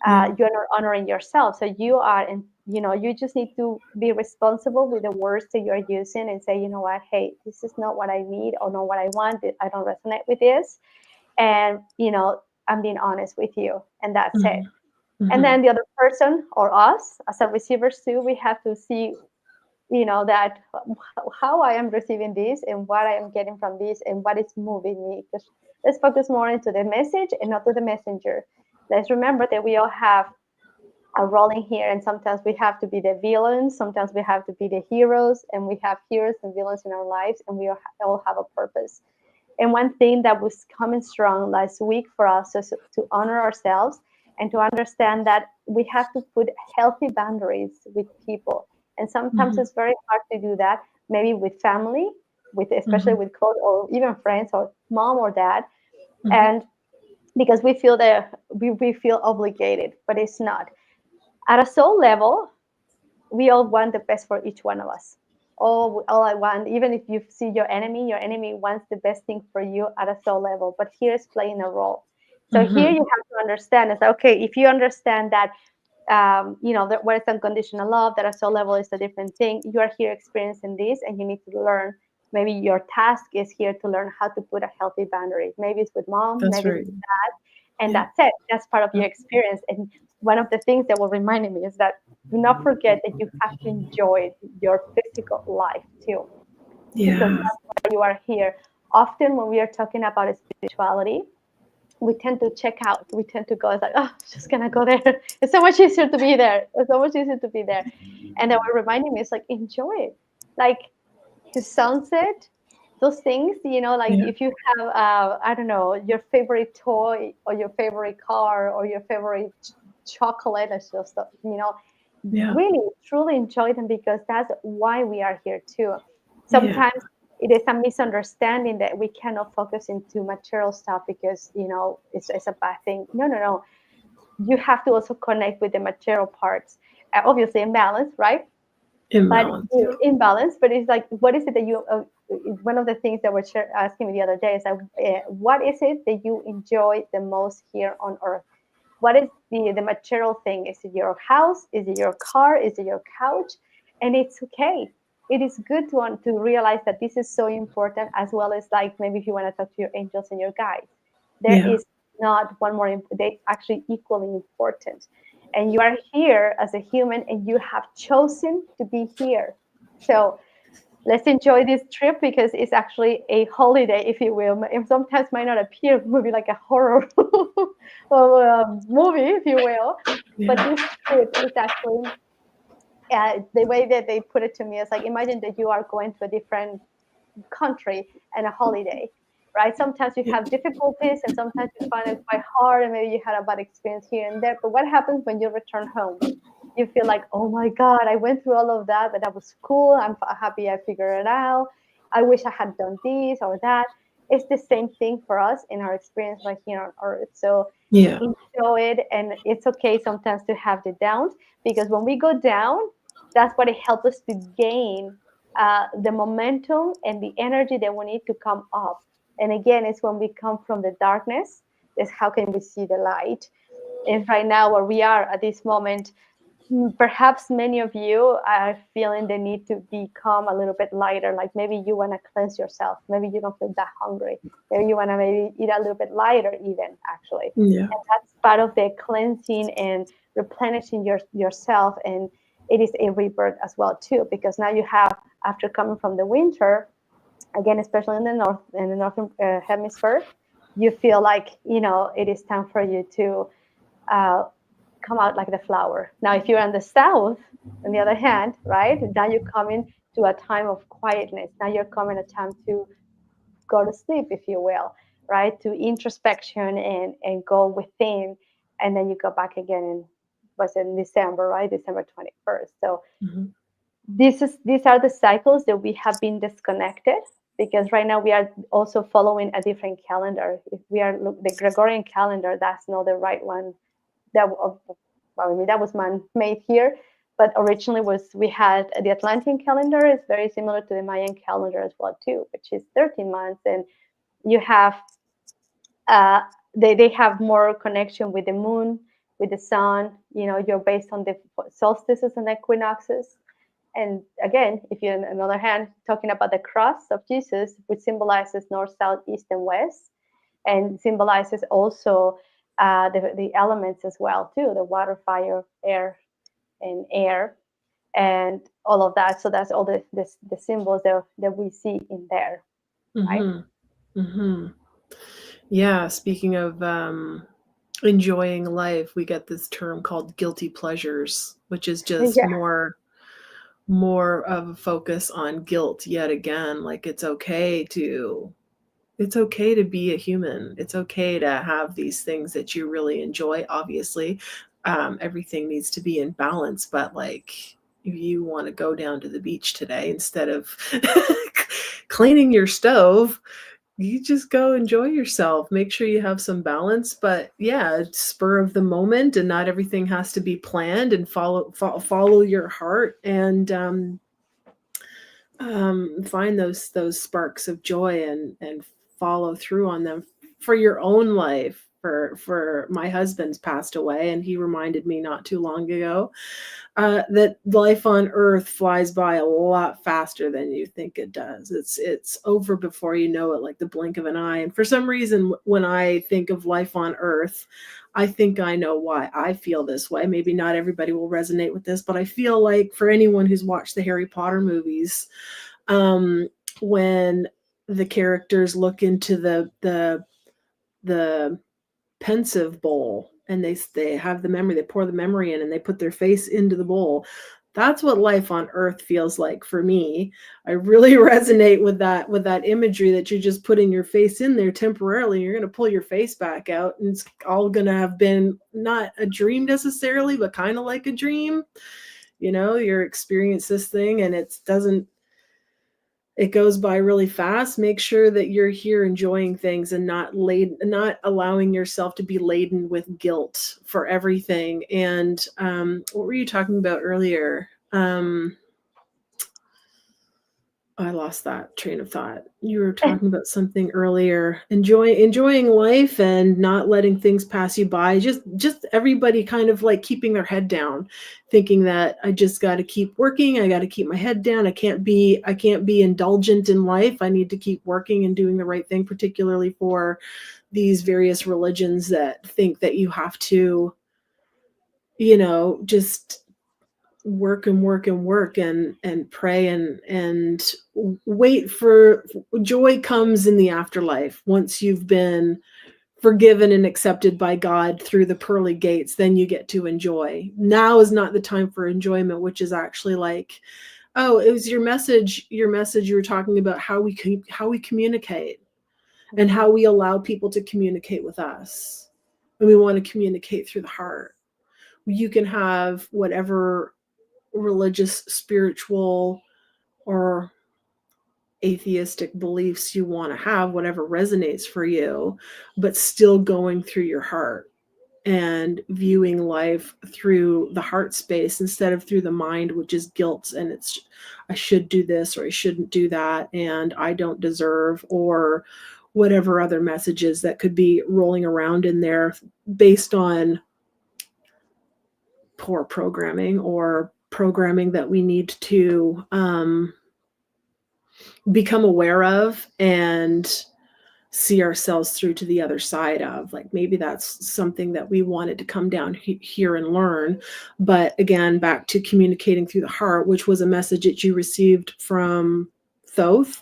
you're not honoring yourself. So you just need to be responsible with the words that you're using, and say, you know what, hey, this is not what I need, or not what I want. I don't resonate with this. And I'm being honest with you, and that's it. And then the other person, or us as a receivers too, we have to see that how I am receiving this, and what I am getting from this, and what is moving me. Because let's focus more into the message and not to the messenger. Let's remember that we all have a role in here, and sometimes we have to be the villains, sometimes we have to be the heroes, and we have heroes and villains in our lives, and we all have a purpose. And one thing that was coming strong last week for us is to honor ourselves, and to understand that we have to put healthy boundaries with people. And sometimes it's very hard to do that, maybe with family, especially with close, or even friends, or mom or dad. And because we feel that we feel obligated, but it's not. At a soul level, we all want the best for each one of us. All I want, even if you see your enemy wants the best thing for you at a soul level, but here is playing a role. So here you have to understand, it's okay, if you understand that, that what is unconditional love, that a soul level is a different thing. You are here experiencing this, and you need to learn. Maybe your task is here to learn how to put a healthy boundary. Maybe it's with mom, maybe it's with dad, and that's it. That's part of your experience. And one of the things that will remind me is that, do not forget that you have to enjoy your physical life too. Because that's why you are here. Often when we are talking about spirituality, we tend to check out. We tend to go, it's like, oh, I'm just gonna go there. It's so much easier to be there. It's so much easier to be there. And then what reminding me is like, enjoy it. Like the sunset, those things, like if you have, I don't know, your favorite toy, or your favorite car, or your favorite chocolate, and stuff, really truly enjoy them, because that's why we are here too. Sometimes it is a misunderstanding that we cannot focus into material stuff because it's a bad thing. No. You have to also connect with the material parts, obviously in balance, right? but Imbalance. Yeah. imbalance. But it's like, what is it that you? One of the things that were asking me the other day is like, what is it that you enjoy the most here on Earth? What is the material thing? Is it your house? Is it your car? Is it your couch? And it's okay. It is good to realize that this is so important, as well as like maybe if you want to talk to your angels and your guides, there Yeah. is not one more. They actually equally important. And you are here as a human, and you have chosen to be here. So let's enjoy this trip, because it's actually a holiday, if you will. It sometimes might not appear maybe like a horror movie, if you will, but Yeah. this trip is actually, the way that they put it to me is like, imagine that you are going to a different country and a holiday, right? Sometimes you Yeah. have difficulties, and sometimes you find it quite hard, and maybe you had a bad experience here and there. But what happens when you return home? You feel like, oh my God, I went through all of that, but that was cool. I'm happy I figured it out. I wish I had done this or that. It's the same thing for us in our experience right here on Earth. So Yeah. enjoy it, and it's okay sometimes to have the downs, because when we go down, that's what it helps us to gain the momentum and the energy that we need to come up. And again, it's when we come from the darkness, is how can we see the light. And right now, where we are at this moment, perhaps many of you are feeling the need to become a little bit lighter. Like maybe you want to cleanse yourself. Maybe you don't feel that hungry. Maybe you want to maybe eat a little bit lighter, even actually. Yeah. And that's part of the cleansing and replenishing yourself. And it is a rebirth as well too, because now you have, after coming from the winter, again, especially in the northern hemisphere, you feel like, it is time for you to uh, come out like the flower. Now, if you're in the south, on the other hand, right, now you're coming to a time of quietness. Now you're coming a time to go to sleep, if you will, right, to introspection and go within, and then you go back again in, was in December, right, December 21st. So Mm-hmm. these are the cycles that we have been disconnected, because right now we are also following a different calendar. If we are the Gregorian calendar, that's not the right one. That well, I mean, that was man-made here, but originally we had the Atlantean calendar. Is very similar to the Mayan calendar as well too, which is 13 months, and you have uh, they have more connection with the moon, with the sun. You're based on the solstices and equinoxes. And again, if you're on the other hand talking about the cross of Jesus, which symbolizes north, south, east, and west, and symbolizes also the elements as well too, the water, fire, air, and air, and all of that. So that's all the symbols that we see in there, right? Mm-hmm. Mm-hmm. Yeah. Speaking of enjoying life, we get this term called guilty pleasures, which is just Yeah, more of a focus on guilt yet again. Like it's okay to be a human. It's okay to have these things that you really enjoy. Obviously, everything needs to be in balance, but like if you want to go down to the beach today instead of cleaning your stove, you just go enjoy yourself. Make sure you have some balance, but yeah, it's spur of the moment, and not everything has to be planned. And follow your heart, and find those sparks of joy, and follow through on them for your own life. For my husband's passed away, and he reminded me not too long ago that life on Earth flies by a lot faster than you think it does. It's over before you know it, like the blink of an eye. And for some reason, when I think of life on Earth, I think I know why I feel this way. Maybe not everybody will resonate with this, but I feel like for anyone who's watched the Harry Potter movies, when the characters look into the pensive bowl, and they have the memory, they pour the memory in, and they put their face into the bowl. That's what life on Earth feels like for me. I really resonate with that imagery, that you're just putting your face in there temporarily. You're going to pull your face back out, and it's all going to have been not a dream necessarily, but kind of like a dream. You're experience this thing, and it goes by really fast. Make sure that you're here enjoying things, and not allowing yourself to be laden with guilt for everything. And what were you talking about earlier? I lost that train of thought. You were talking about something earlier. Enjoying life and not letting things pass you by. Just everybody kind of like keeping their head down, thinking that I just got to keep working. I got to keep my head down. I can't be indulgent in life. I need to keep working and doing the right thing, particularly for these various religions that think that you have to, just work and work and work and pray and wait for joy comes in the afterlife. Once you've been forgiven and accepted by God through the pearly gates, then you get to enjoy. Now is not the time for enjoyment, which is actually like, oh, it was your message you were talking about how we communicate and how we allow people to communicate with us. And we want to communicate through the heart. You can have whatever religious, spiritual, or atheistic beliefs you want to have, whatever resonates for you, but still going through your heart and viewing life through the heart space instead of through the mind, which is guilt and it's I should do this or I shouldn't do that and I don't deserve, or whatever other messages that could be rolling around in there based on poor programming or programming that we need to become aware of and see ourselves through to the other side of. Like maybe that's something that we wanted to come down here and learn. But again, back to communicating through the heart, which was a message that you received from Thoth.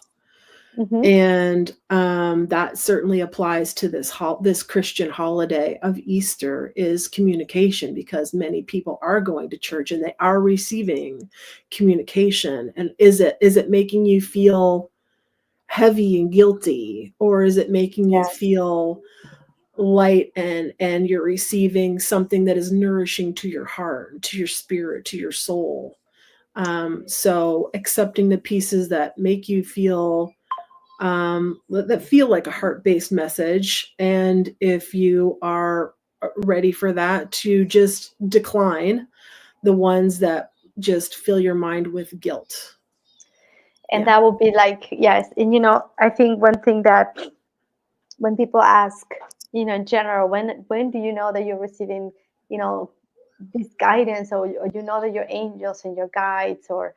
Mm-hmm. And that certainly applies to this Christian holiday of Easter, is communication, because many people are going to church and they are receiving communication. And is it making you feel heavy and guilty, or is it making you feel light and you're receiving something that is nourishing to your heart, to your spirit, to your soul? So accepting the pieces that make you feel that feel like a heart-based message. And if you are ready for that, to just decline the ones that just fill your mind with guilt. And that would be like, yes. And, I think one thing that when people ask, in general, when do you know that you're receiving, this guidance, or you know that your angels and your guides or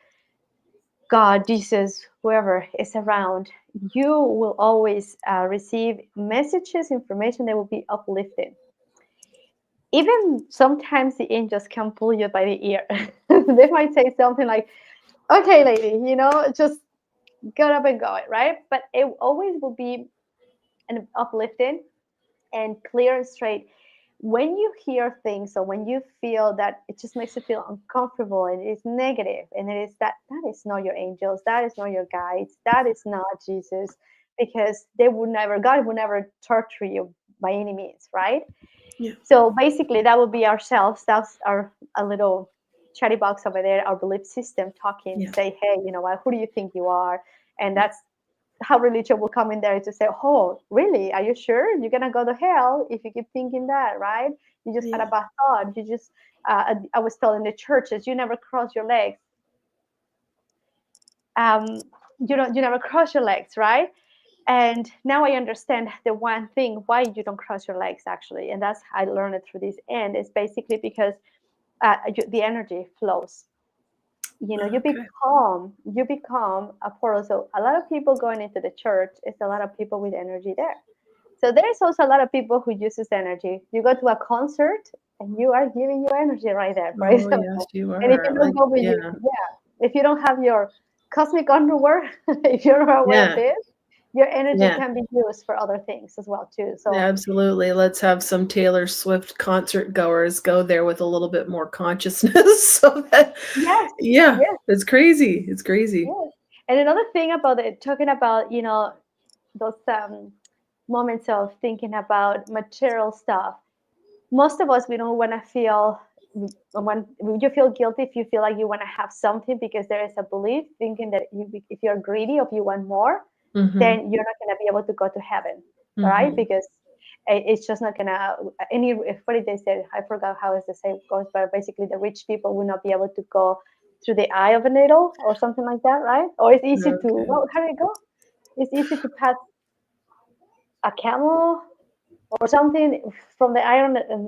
God, Jesus, whoever is around, you will always receive messages, information that will be uplifting. Even sometimes the angels can pull you by the ear. They might say something like, okay, lady, just get up and go, right? But it always will be an uplifting and clear and straight. When you hear things, or when you feel that it just makes you feel uncomfortable and it's negative, and it is that is not your angels, that is not your guides, that is not Jesus, because God would never torture you by any means, right? Yeah. So basically that would be ourselves. That's a little chatty box over there, our belief system talking, say, hey, what, who do you think you are? And that's how religion will come in there, to say, oh, really? Are you sure you're gonna go to hell if you keep thinking that, right? You just had a bad thought. You just, I was telling the churches, you never cross your legs. You never cross your legs, right? And now I understand the one thing why you don't cross your legs, actually, and that's I learned it through this. And it's basically because the energy flows. You become a portal. So a lot of people going into the church is a lot of people with energy there. So there's also a lot of people who uses energy. You go to a concert and you are giving your energy right there, for example. Yes, you are. And if you don't go with if you don't have your cosmic underwear, if you're not aware of this, your energy can be used for other things as well too. So absolutely. Let's have some Taylor Swift concert goers go there with a little bit more consciousness. So that it's crazy. It's crazy. Yes. And another thing about it, talking about, those moments of thinking about material stuff. Most of us, we don't want to feel, when you feel guilty if you feel like you want to have something, because there is a belief thinking that if you're greedy, or if you want more, then you're not going to be able to go to heaven, right? Because it's just not going to, what did they say? I forgot how is the saying goes, but basically the rich people will not be able to go through the eye of a needle or something like that, right? Or it's easy to, Okay. well, how do you go? It's easy to pass a camel or something from the eye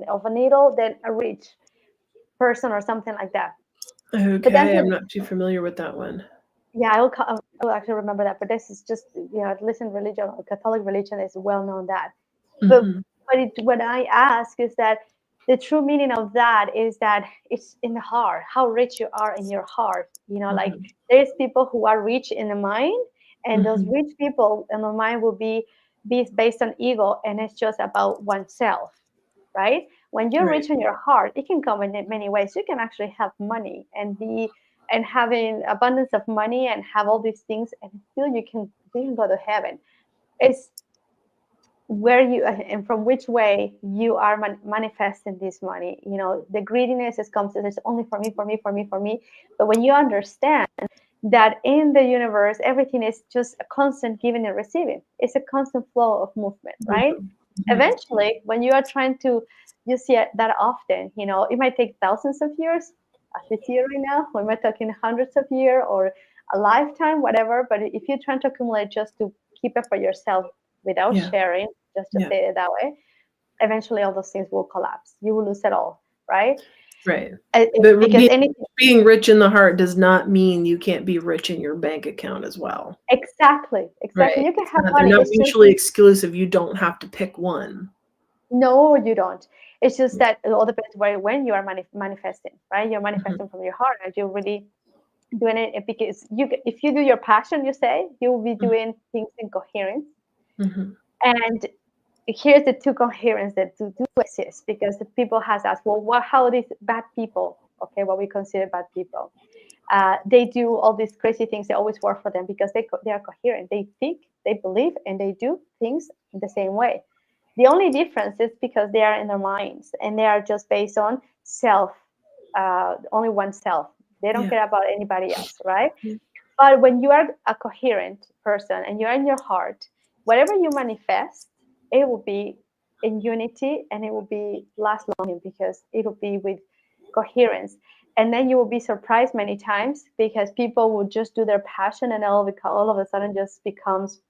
of a needle than a rich person or something like that. But that's Okay, it. I'm not too familiar with that one. Yeah, I will actually remember that. But this is just, at least in religion, Catholic religion is well known that. But Mhm. what I ask is that the true meaning of that is that it's in the heart, how rich you are in your heart. Like Mhm. there's people who are rich in the mind, and those Mhm. rich people in the mind will be based on ego, and it's just about oneself, right? When you're Right. rich in your heart, it can come in many ways. You can actually have money and having abundance of money and have all these things, and still you can go to heaven. It's where you and from which way you are manifesting this money. The greediness comes as it's only for me, for me, for me, for me. But when you understand that in the universe everything is just a constant giving and receiving, it's a constant flow of movement, right? Mhm. Mhm. Eventually, when you are trying to, you see it that often, it might take thousands of years, as we see it right now. We might talking hundreds of years or a lifetime, whatever. But if you're trying to accumulate just to keep it for yourself without Yeah. sharing, just to Yeah. say it that way, eventually all those things will collapse. You will lose it all, right? Right. But Because anything, being rich in the heart does not mean you can't be rich in your bank account as well. exactly, Right. you can It's have not, they're money. not It's just mutually exclusive. You don't have to pick one. no, you don't. It's just Yeah. that it all depends when you are manifesting, right? You're Mhm. manifesting from your heart, and you're really doing it because if you do your passion, you say you will be doing things in coherence. Mhm. And here's the two coherence that do exist, because the people has asked, well, how are these bad people, okay, what we consider bad people, they do all these crazy things. They always work for them because they are coherent. They think, they believe, and they do things in the same way. The only difference is because they are in their minds and they are just based on self, only oneself. They don't Yeah. care about anybody else, right? Yeah. But when you are a coherent person and you're in your heart, whatever you manifest, it will be in unity and it will be last longing because it will be with coherence. And then you will be surprised many times because people will just do their passion and all of a sudden just becomes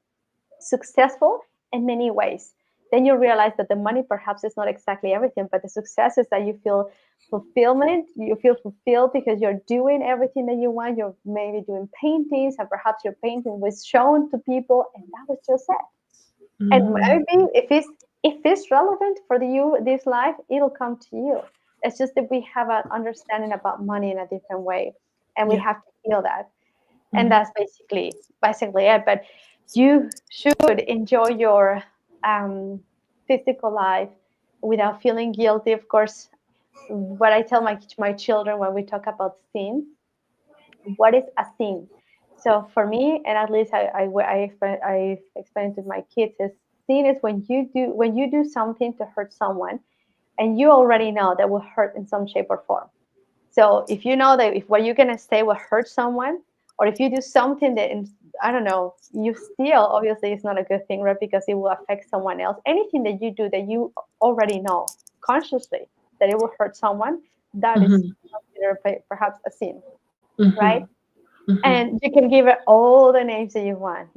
successful in many ways. Then you realize that the money perhaps is not exactly everything, but the success is that you feel fulfillment. You feel fulfilled because you're doing everything that you want. You're maybe doing paintings, and perhaps your painting was shown to people, and that was just it. And Mhm. maybe if it's relevant for you this life, it'll come to you. It's just that we have an understanding about money in a different way, and we Yeah. have to feel that. And Mhm. that's basically it. But you should enjoy your physical life without feeling guilty. Of course, what I tell my children when we talk about sin, what is a sin? So for me, and at least I explain to my kids, is sin is when you do something to hurt someone, and you already know that will hurt in some shape or form. So if you know that if what you're gonna say will hurt someone, or if you do something that I don't know, you steal, obviously it's not a good thing, right? Because it will affect someone else. Anything that you do that you already know consciously that it will hurt someone, that is Mhm. considered perhaps a sin, right? Mhm. Mhm. And you can give it all the names that you want,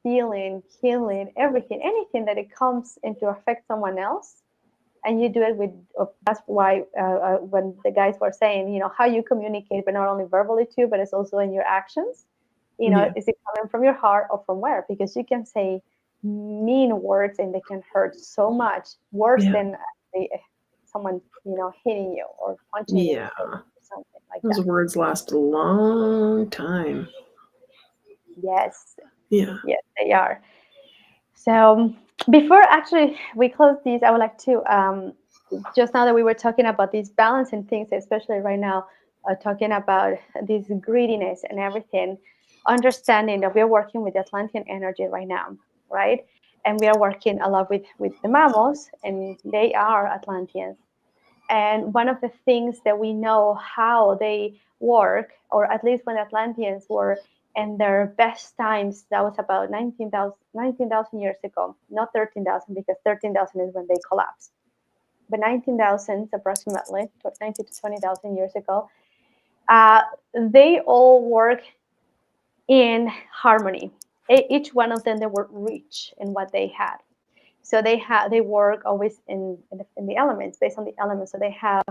stealing, killing, everything, anything that it comes into affect someone else, and you do it with that's why when the guys were saying how you communicate, but not only verbally too, but it's also in your actions. Yeah. Is it coming from your heart or from where? Because you can say mean words and they can hurt so much worse Yeah. than someone hitting you or punching you in the Yeah. face or something like Those that. words last a long time. Yes, Yeah. yes, they are. So before actually we close these, I would like to just now that we were talking about these balancing things, especially right now, talking about this greediness and everything, understanding that we're working with the Atlantean energy right now, right? And we are working a lot with the Mamos, and they are Atlanteans. And one of the things that we know how they work, or at least when Atlanteans were in their best times, that was about 19,000 years ago, not 13,000, because 13,000 is when they collapsed. But 19,000 approximately, 19 to 20,000 years ago, they all work in harmony. Each one of them, they were rich in what they had. So they work always in the elements, based on the elements. So they have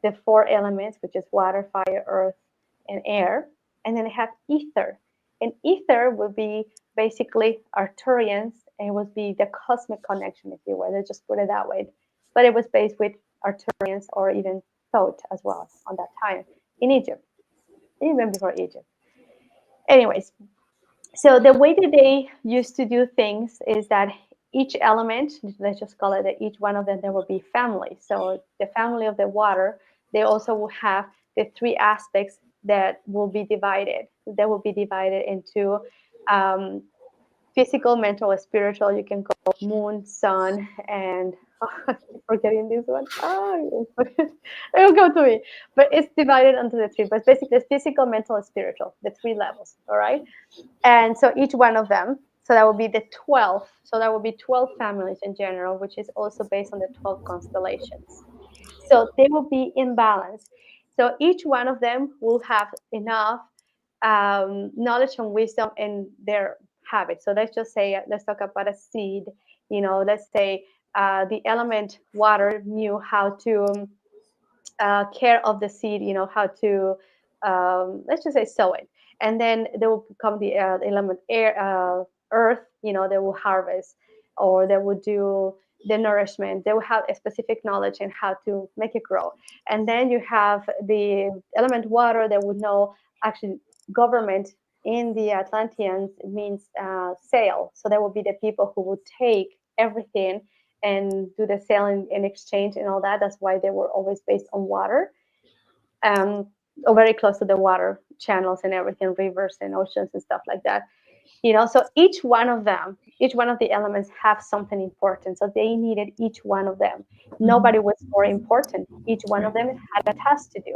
the four elements, which is water, fire, earth, and air, and then they have ether. And ether would be basically Arcturians, and it would be the cosmic connection, if you will. They just put it that way, but it was based with Arcturians or even Thoth as well on that time in Egypt, even before Egypt. Anyways, so the way that they used to do things is that each element, let's just call it that each one of them, there will be family. So the family of the water, they also will have the three aspects that will be divided. They will be divided into physical, mental, and spiritual. You can go moon, sun, and I'm forgetting this one. It will come to me. But it's divided into the three. But basically, it's physical, mental, and spiritual, the three levels. All right. And so each one of them, so that would be the 12. So that would be 12 families in general, which is also based on the 12 constellations. So they will be in balance. So each one of them will have enough knowledge and wisdom in their habits. So let's just say, let's talk about a seed. Let's say the element water knew how to care of the seed, how to, let's just say, sow it. And then there will become the element air, earth, they will harvest, or they will do the nourishment. They will have a specific knowledge in how to make it grow. And then you have the element water that would know actually government in the Atlanteans means sale. So there will be the people who would take everything and do the sale and exchange and all that. That's why they were always based on water, or very close to the water channels and everything, rivers and oceans and stuff like that. So each one of them, each one of the elements have something important. So they needed each one of them. Nobody was more important. Each one of them had a task to do.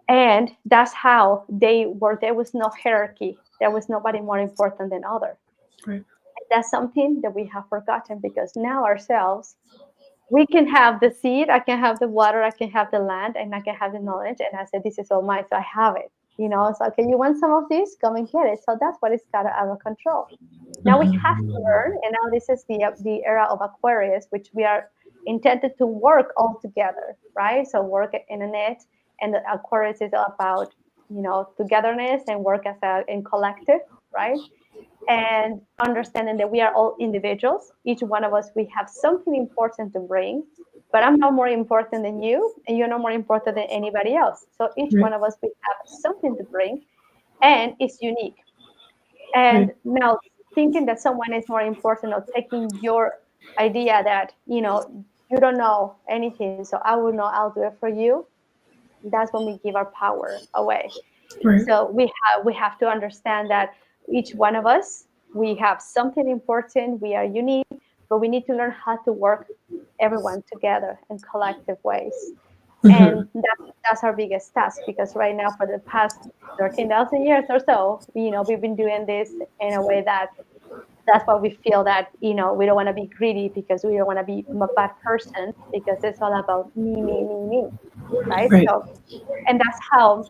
And that's how they were. There was no hierarchy. There was nobody more important than other. Right. That's something that we have forgotten, because now ourselves, we can have the seed, I can have the water, I can have the land, and I can have the knowledge. And I said, this is all mine, so I have it. So, okay, you want some of this? Come and get it. So that's what is got out of control. Now we have to learn, and now this is the era of Aquarius, which we are intended to work all together, right? So work in a net, and the Aquarius is all about, togetherness and work in collective, right? And understanding that we are all individuals. Each one of us, we have something important to bring, but I'm not more important than you, and you're not more important than anybody else. So each one of us, we have something to bring, and it's unique. And now thinking that someone is more important, or taking your idea that, you don't know anything, so I will know, I'll do it for you. That's when we give our power away. Right. So we have to understand that each one of us, we have something important, we are unique, but we need to learn how to work everyone together in collective ways. And that's our biggest task, because right now, for the past 13,000 years or so, we've been doing this in a way that's why we feel that, we don't want to be greedy, because we don't want to be a bad person, because it's all about me, right? Right. So, and that's how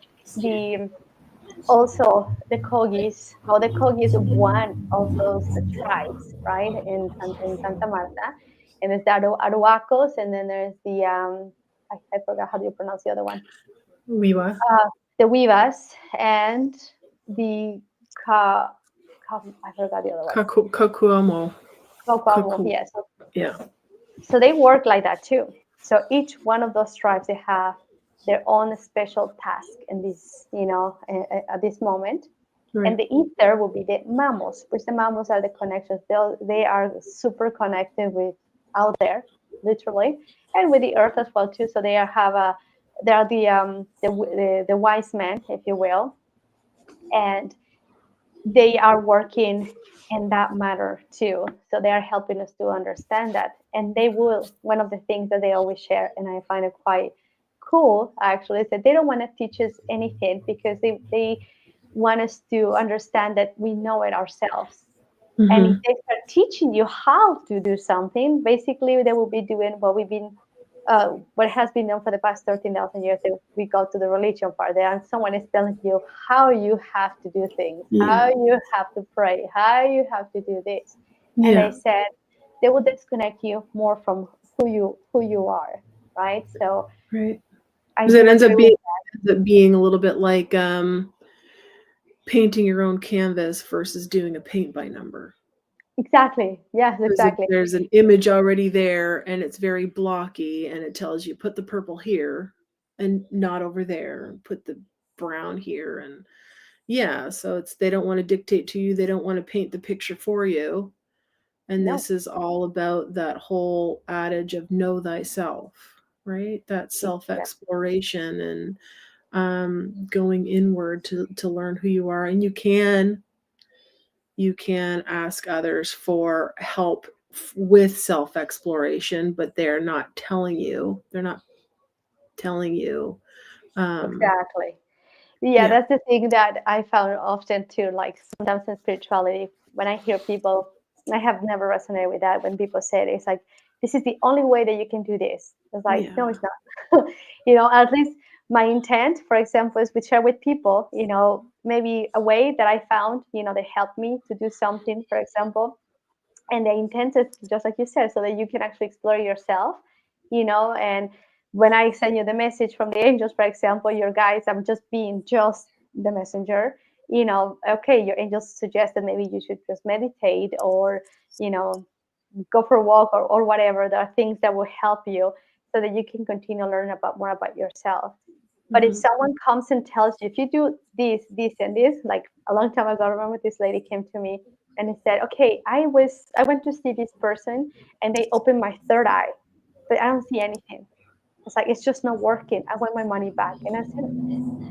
also the Kogis, the Kogi is one of those tribes, right, in Santa Marta. And there's the Aruacos, and then there's the, I forgot how do you pronounce the other one? Viva. The Wivas, and the I forgot the other one. Kakuamo. Kakuamo, yes. Yeah. So they work like that too. So each one of those tribes, they have their own special task in this, at this moment. Right. And the ether will be the Mamos, which the Mamos are the connections. They are super connected with out there, literally, and with the earth as well too. So they are the wise men, if you will, and they are working in that matter too. So they are helping us to understand that. And they will, one of the things that they always share, and I find it quite cool actually, is that they don't want to teach us anything, because they want us to understand that we know it ourselves. And if they start teaching you how to do something, basically they will be doing what we've been what has been done for the past 13,000 years, that we go to the religion part there, and someone is telling you how you have to do things, how Yeah. you have to pray, how you have to do this. And they Yeah. said they will disconnect you more from who you are, right? So Right. I Because it do agree with ends up being a little bit like painting your own canvas versus doing a paint by number. exactly. Yes, exactly. There's an image already there and it's very blocky and it tells you put the purple here and not over there and put the brown here. And yeah, so it's, they don't want to dictate to you, they don't want to paint the picture for you. And No, this is all about that whole adage of know thyself, right? That self exactly. exploration and going inward to learn who you are. And you can ask others for help with self exploration, but they're not telling you. Um, Exactly. Yeah, yeah, that's the thing that I found often too. Like sometimes in spirituality, when I hear people, I have never resonated with that when people say it, it's like, this is the only way that you can do this. It's like, no, yeah, it's not. At least my intent, for example, is to share with people, maybe a way that I found, they helped me to do something, for example. And the intent is just like you said, so that you can actually explore yourself, and when I send you the message from the angels, for example, your guides, I'm just being just the messenger. Okay, your angels suggest that maybe you should just meditate, or you know go for a walk, or whatever. There are things that will help you so that you can continue learning about more about yourself. But if hmm, someone comes and tells you, if you do this and this, like a long time ago, I remember this lady came to me and he said, okay, I went to see this person and they opened my third eye, but I don't see anything. It's like, it's just not working. I want my money back. And I said,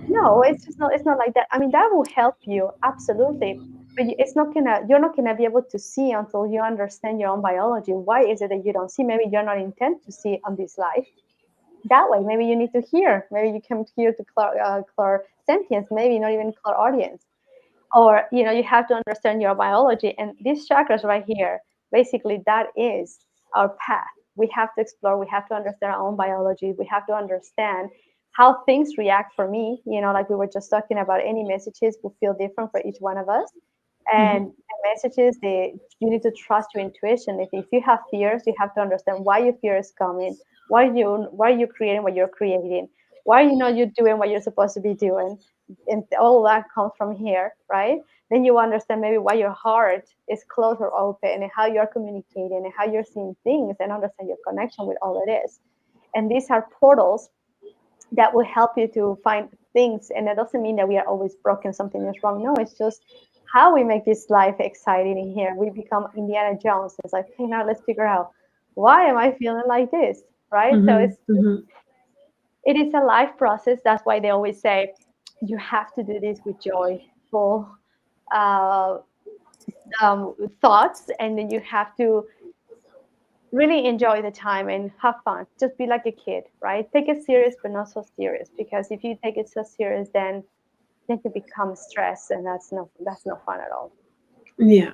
no, it's not like that. I mean, that will help you, absolutely. But you're not gonna be able to see until you understand your own biology. Why is it that you don't see? Maybe you're not intent to see on this life that way. Maybe you need to hear. Maybe you can hear to clear sentience. Maybe not even clear audience. Or you have to understand your biology. And these chakras right here, basically, that is our path. We have to explore. We have to understand our own biology. We have to understand how things react for me. Like we were just talking about, any messages will feel different for each one of us. hmm, And the messages, you need to trust your intuition. If you have fears, you have to understand why your fear is coming, why are you creating what you're creating, why you're doing what you're supposed to be doing, and all of that comes from here, right? Then you understand maybe why your heart is closed or open, and how you're communicating, and how you're seeing things, and understand your connection with all it is. And these are portals that will help you to find things. And that doesn't mean that we are always broken, something is wrong. No, it's just how we make this life exciting in here. We become Indiana Jones. It's like, hey, now let's figure out, why am I feeling like this, right? So hmm, hmm, it is a life process. That's why they always say you have to do this with joyful uh, thoughts, and then you have to really enjoy the time and have fun. Just be like a kid, right? Take it serious, but not so serious. Because if you take it so serious, then you become stressed, and that's no fun at all. yeah.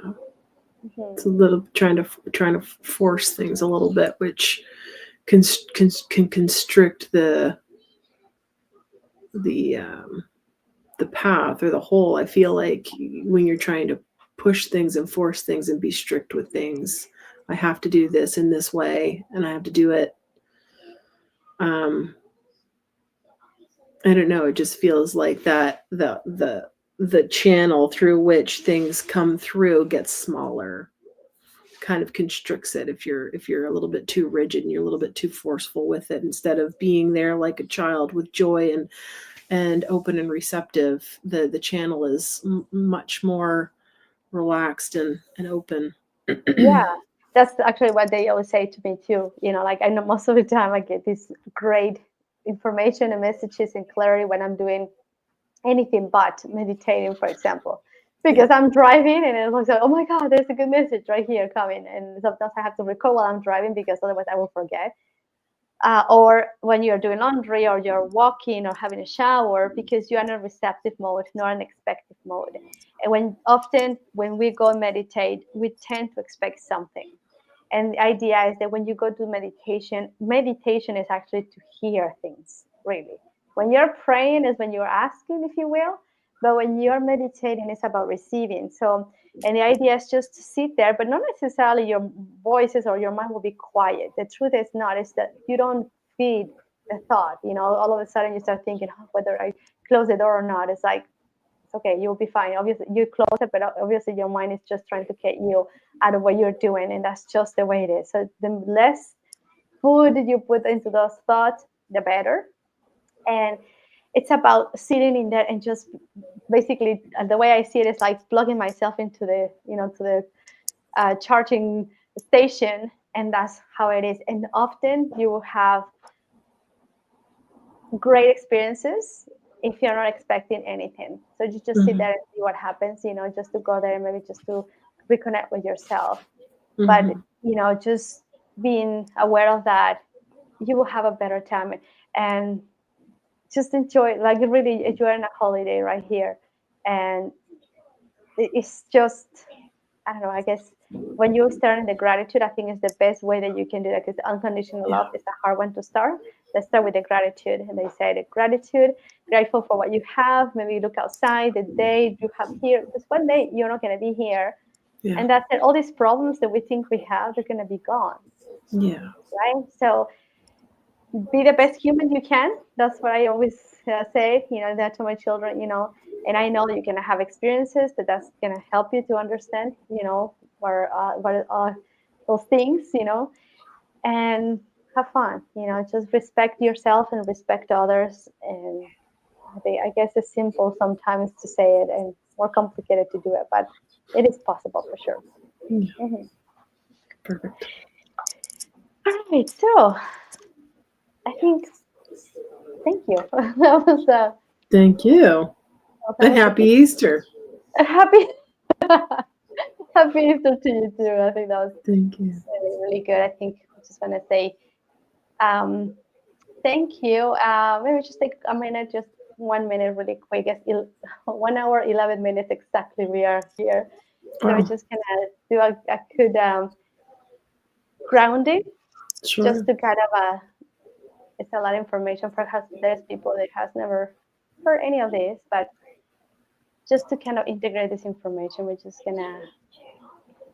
Mhm. It's a little trying to force things a little bit, which can constrict the the path or the whole. I feel like when you're trying to push things and force things and be strict with things, I have to do this in this way and I have to do it. Um, I don't know. It just feels like that the channel through which things come through gets smaller, kind of constricts it if you're a little bit too rigid and you're a little bit too forceful with it, instead of being there like a child with joy and open and receptive. The channel is much more relaxed and open. Yeah, that's actually what they always say to me too. Like, I know most of the time I get this great information and messages and clarity when I'm doing anything but meditating, for example. Yeah. Because I'm driving and it looks like, oh my God, there's a good message right here coming. And sometimes I have to record while I'm driving, because otherwise I will forget. Or when you're doing laundry, or you're walking, or having a shower, because you're in a receptive mode, not an expective mode. And when we go and meditate, we tend to expect something. And the idea is that when you go to meditation, meditation is actually to hear things, really. When you're praying is when you're asking, if you will, but when you're meditating, it's about receiving. So, and the idea is just to sit there, but not necessarily your voices or your mind will be quiet. The truth is not, is that you don't feed the thought. All of a sudden you start thinking, whether I close the door or not. It's like, okay, you'll be fine. Obviously, you close it, but obviously your mind is just trying to get you out of what you're doing, and that's just the way it is. So the less food you put into those thoughts, the better. And it's about sitting in there and just basically, the way I see it is like plugging myself into the, to the charging station, and that's how it is. And often you will have great experiences if you're not expecting anything. So you just sit there and see what happens, just to go there and maybe just to reconnect with yourself. But, just being aware of that, you will have a better time and just enjoy, like really enjoying a holiday right here. And it's just, I don't know, I guess when you start in the gratitude, I think is the best way that you can do that, because unconditional love is a hard one to start. Let's start with the gratitude. And they say the gratitude, grateful for what you have. Maybe you look outside, the day you have here, because one day you're not going to be here. Yeah. And that's it. All these problems that we think we have, they're going to be gone. Yeah. Right? So be the best human you can. That's what I always say, that to my children, and I know that you're going to have experiences, but that's going to help you to understand, what are those things, and have fun, just respect yourself and respect others. And I guess it's simple sometimes to say it and more complicated to do it, but it is possible for sure. Yeah. Mm-hmm. Perfect. All right, so I think, thank you. That was thank you. And happy Easter. Happy Easter to you too. I think that was thank you. Really, really good. I think I just want to say thank you. Maybe just take a minute, just 1 minute really quick. It's 1 hour, 11 minutes exactly we are here. So we're just going to do a good grounding. Sure. Just to kind of, it's a lot of information. Perhaps there's people that has never heard any of this, but just to kind of integrate this information, we're just going to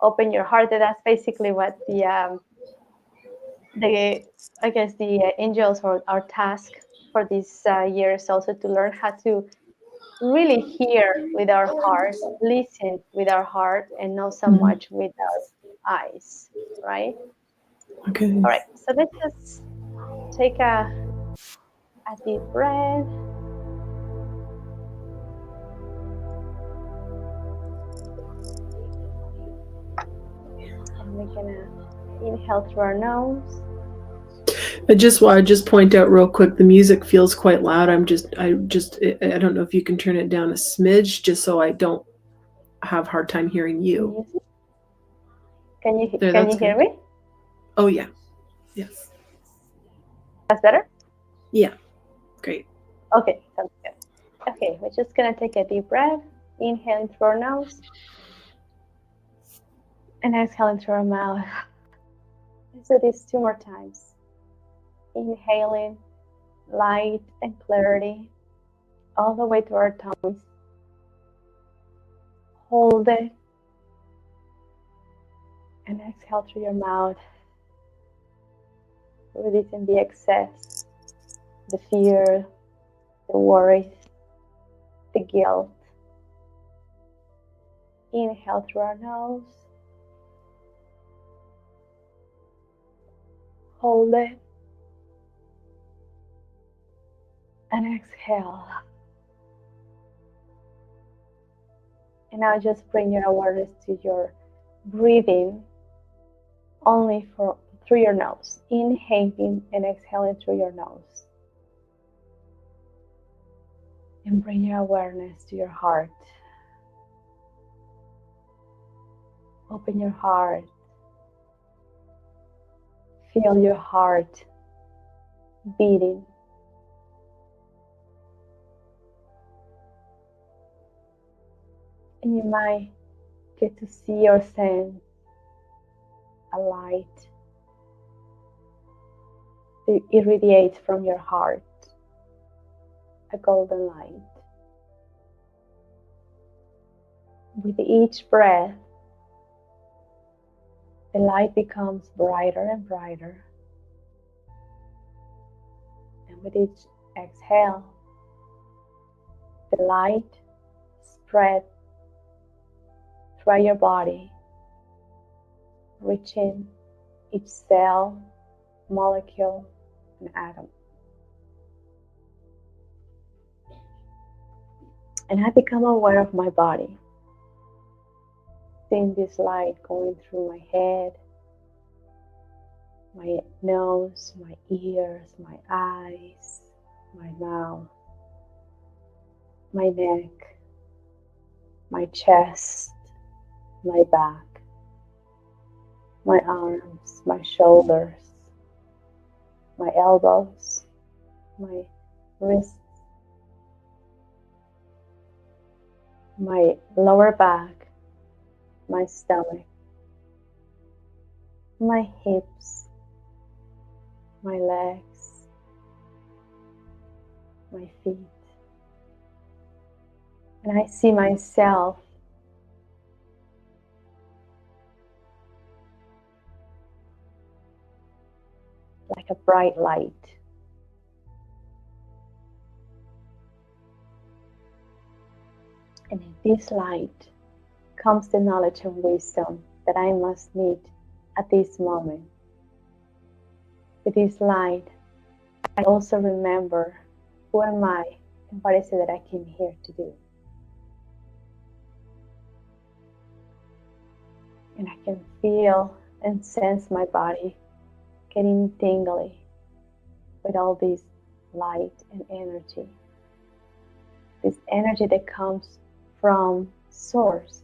open your heart. That's basically what the I guess the angels or our task for this year is also to learn how to really hear with our heart, listen with our heart, and not so much with our eyes, right? Okay. All right, so let's just take a deep breath. And we're gonna inhale through our nose. I just point out real quick, the music feels quite loud. I don't know if you can turn it down a smidge, just so I don't have a hard time hearing you. Can you hear me? Oh yeah. Yes. That's better? Yeah. Great. Okay, sounds good. Okay, we're just gonna take a deep breath, inhaling through our nose and exhaling through our mouth. Let's do this 2 more times. Inhaling light and clarity all the way to our tongues. Hold it and exhale through your mouth, releasing the excess, the fear, the worries, the guilt. Inhale through our nose. Hold it and exhale. And now just bring your awareness to your breathing only through your nose. Inhaling and exhaling through your nose. And bring your awareness to your heart. Open your heart. Feel your heart beating. And you might get to see or sense a light that irradiates from your heart, a golden light. With each breath, the light becomes brighter and brighter. And with each exhale, the light spreads throughout your body, reaching each cell, molecule, and atom. And I become aware of my body, seeing this light going through my head, my nose, my ears, my eyes, my mouth, my neck, my chest, my back, my arms, my shoulders, my elbows, my wrists, my lower back, my stomach, my hips, my legs, my feet. And I see myself like a bright light. And in this light comes the knowledge and wisdom that I must need at this moment. With this light, I also remember who am I and what is it that I came here to do. And I can feel and sense my body getting tingly with all this light and energy. This energy that comes from Source.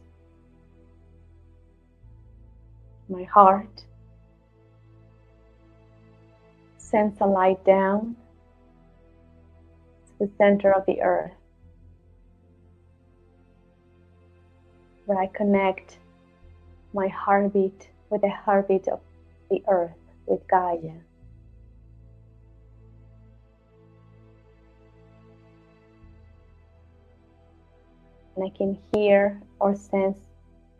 My heart sends a light down to the center of the earth, where I connect my heartbeat with the heartbeat of the earth, with Gaia. And I can hear or sense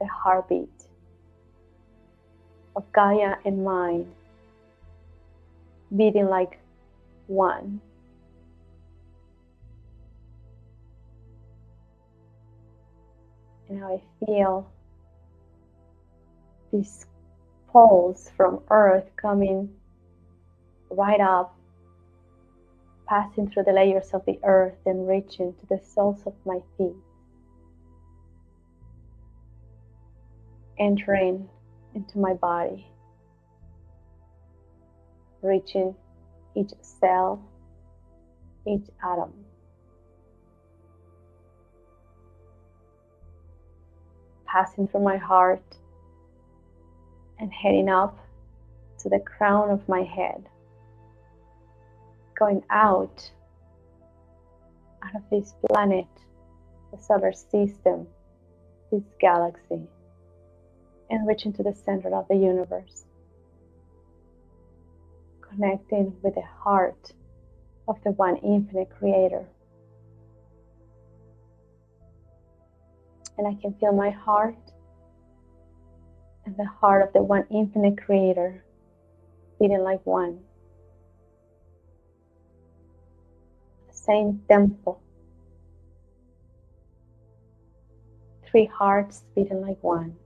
the heartbeat of Gaia and mine beating like one. And how I feel this pulse from earth coming right up, passing through the layers of the earth and reaching to the soles of my feet, entering into my body, reaching each cell, each atom. Passing through my heart and heading up to the crown of my head, going out of this planet, the solar system, this galaxy, and reaching to the center of the universe, connecting with the heart of the one infinite creator. And I can feel my heart and the heart of the one infinite creator beating like one. The same tempo. 3 hearts beating like one.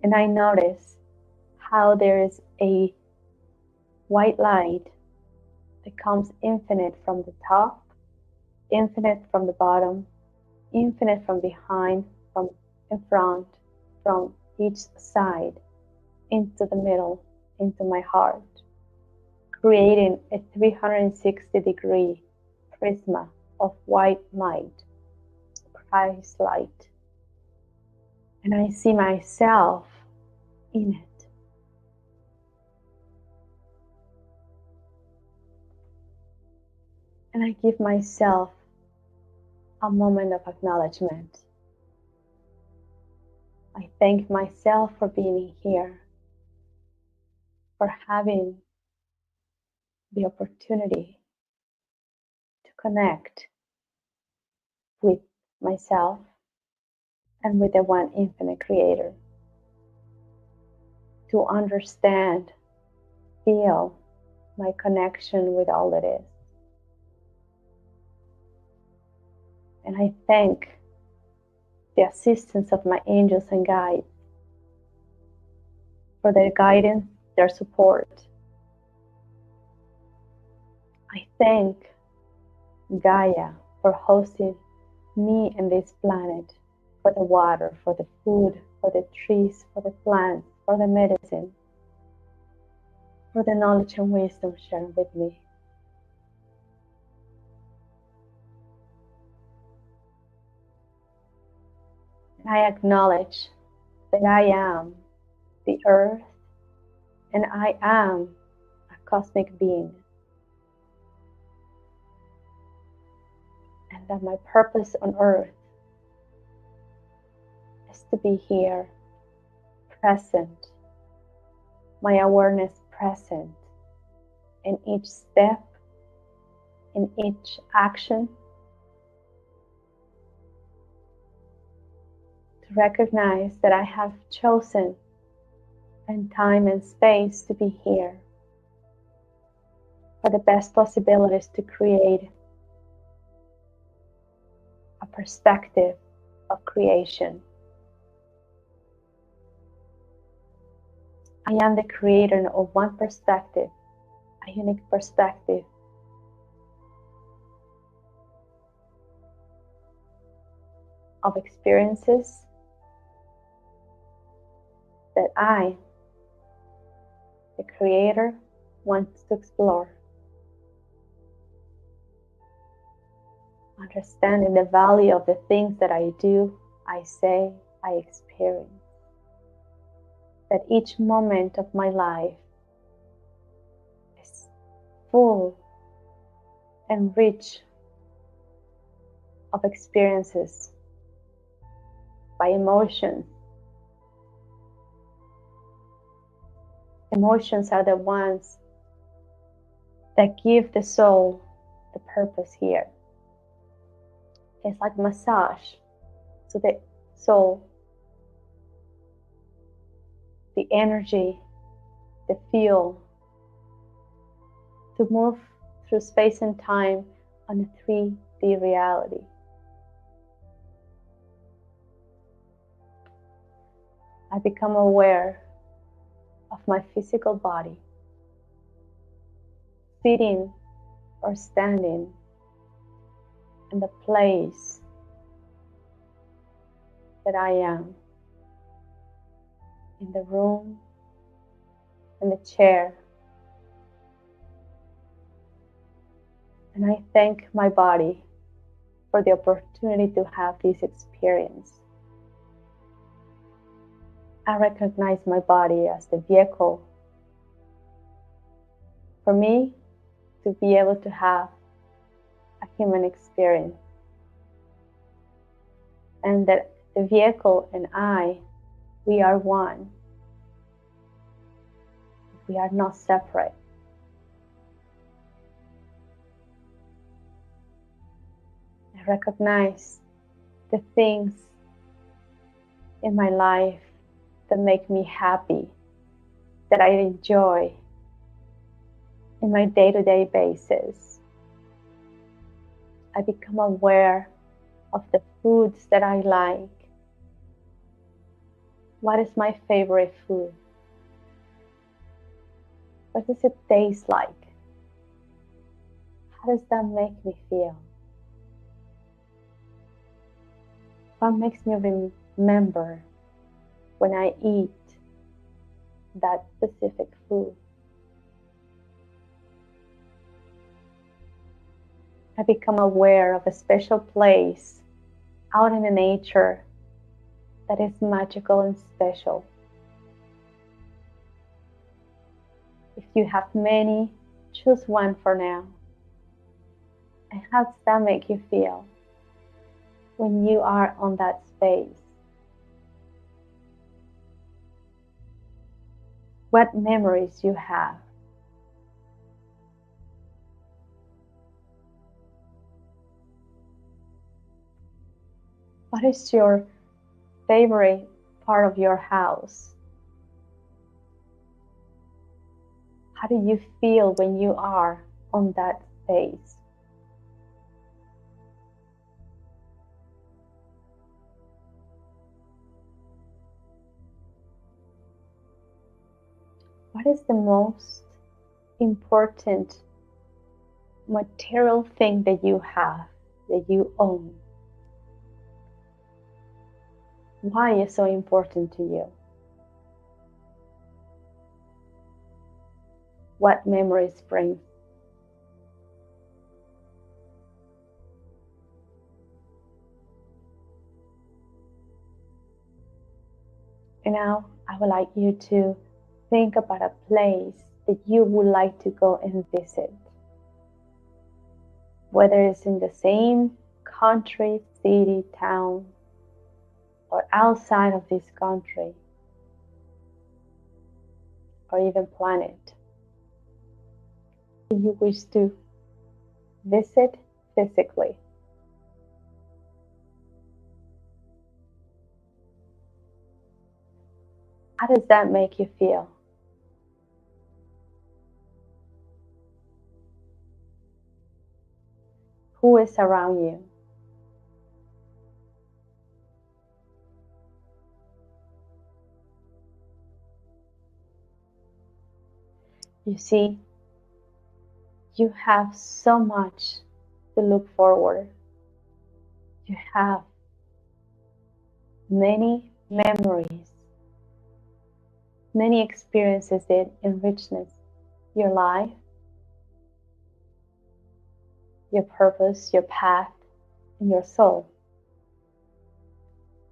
And I notice how there is a white light that comes infinite from the top, infinite from the bottom, infinite from behind, from in front, from each side, into the middle, into my heart, creating a 360-degree prisma of white light, Christ light. And I see myself in it. And I give myself a moment of acknowledgement. I thank myself for being here, for having the opportunity to connect with myself and with the one infinite creator, to understand, feel my connection with all that is. And I thank the assistance of my angels and guides for their guidance, their support. I thank Gaia for hosting me and this planet, for the water, for the food, for the trees, for the plants, for the medicine, for the knowledge and wisdom shared with me. And I acknowledge that I am the earth and I am a cosmic being. And that my purpose on earth is to be here, present, my awareness present in each step, in each action, to recognize that I have chosen in time and space to be here for the best possibilities to create a perspective of creation. I am the creator of one perspective, a unique perspective. Of experiences that I, the creator, wants to explore. Understanding the value of the things that I do, I say, I experience. That each moment of my life is full and rich of experiences by emotions. Emotions are the ones that give the soul the purpose here. It's like massage to the soul, the energy, the fuel to move through space and time on a 3D reality. I become aware of my physical body, sitting or standing in the place that I am, in the room, in the chair. And I thank my body for the opportunity to have this experience. I recognize my body as the vehicle for me to be able to have a human experience. And that the vehicle and I, we are one. We are not separate. I recognize the things in my life that make me happy, that I enjoy in my day-to-day basis. I become aware of the foods that I like. What is my favorite food? What does it taste like? How does that make me feel? What makes me remember when I eat that specific food? I become aware of a special place out in the nature that is magical and special. If you have many, choose one for now. And how does that make you feel? when you are on that space? What memories you have? What is your favorite part of your house? How do you feel when you are on that space? What is the most important material thing that you have, that you own? Why is it so important to you? What memories bring? And now I would like you to think about a place that you would like to go and visit. Whether it's in the same country, city, town, or outside of this country, or even planet. Do you wish to visit physically? How does that make you feel? Who is around you? You see, you have so much to look forward. You have many memories, many experiences that enrich your life, your purpose, your path, and your soul.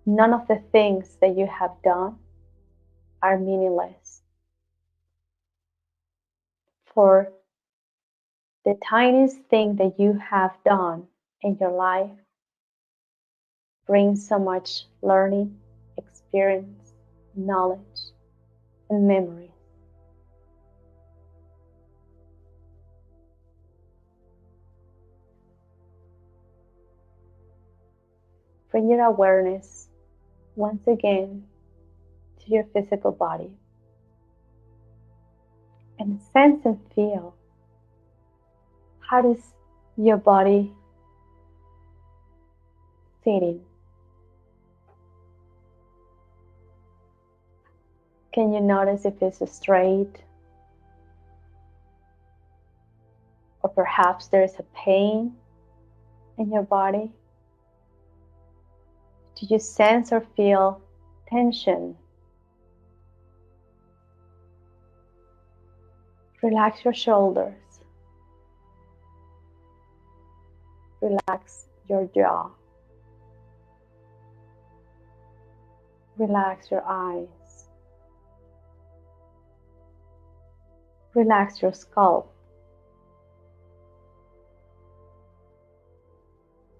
None of the things that you have done are meaningless. For the tiniest thing that you have done in your life brings so much learning, experience, knowledge, and memory. Bring your awareness once again to your physical body and sense and feel, how does your body sitting? Can you notice if it's straight? Or perhaps there's a pain in your body? Do you sense or feel tension? Relax your shoulders. Relax your jaw. Relax your eyes. Relax your scalp.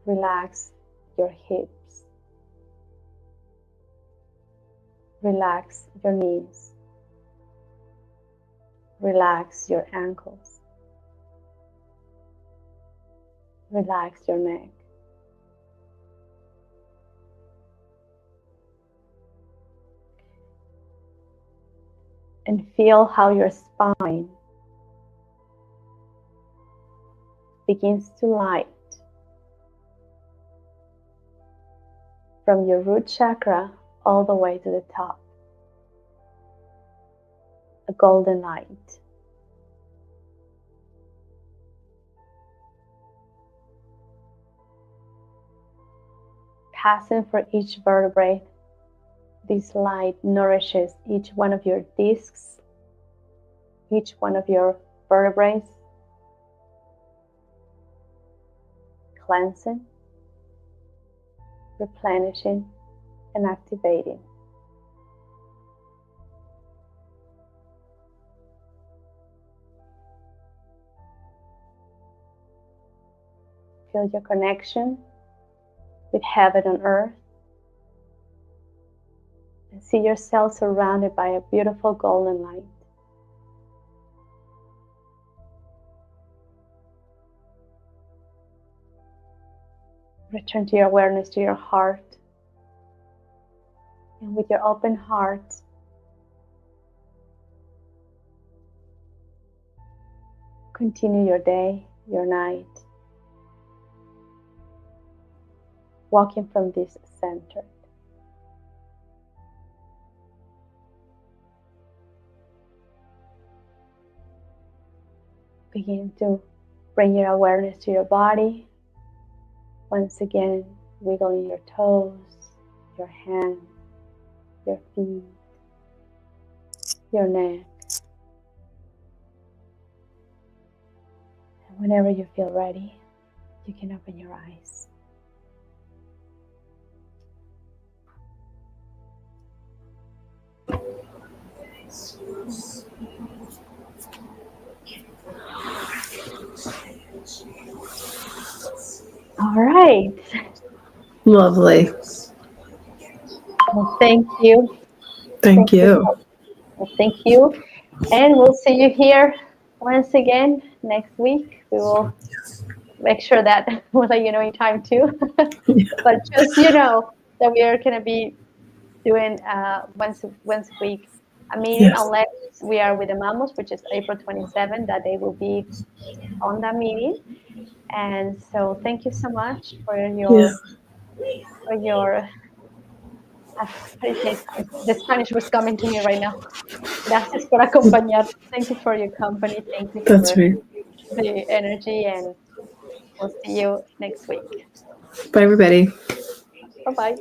Relax your hips. Relax your knees. Relax your ankles. Relax your neck. And feel how your spine begins to light from your root chakra all the way to the top. A golden light. Passing for each vertebrae, this light nourishes each one of your discs, each one of your vertebrae, cleansing, replenishing, and activating. Feel your connection with heaven on earth. And see yourself surrounded by a beautiful golden light. Return to your awareness to your heart. And with your open heart, continue your day, your night, walking from this center. Begin to bring your awareness to your body. Once again, wiggling your toes, your hands, your feet, your neck. And whenever you feel ready, you can open your eyes. All right. Lovely. Well, thank you. Thank you. Well, thank you. And we'll see you here once again next week. We will make sure that we'll let you know in time too. But just that we are going to be doing once a week a meeting, Yes. unless we are with the Mamos, which is April 27th, that they will be on that meeting. And so thank you so much for your the Spanish was coming to me right now. Gracias por acompañar. Thank you for your company. Thank you That's for right. the energy, and we'll see you next week. Bye, everybody. Bye-bye.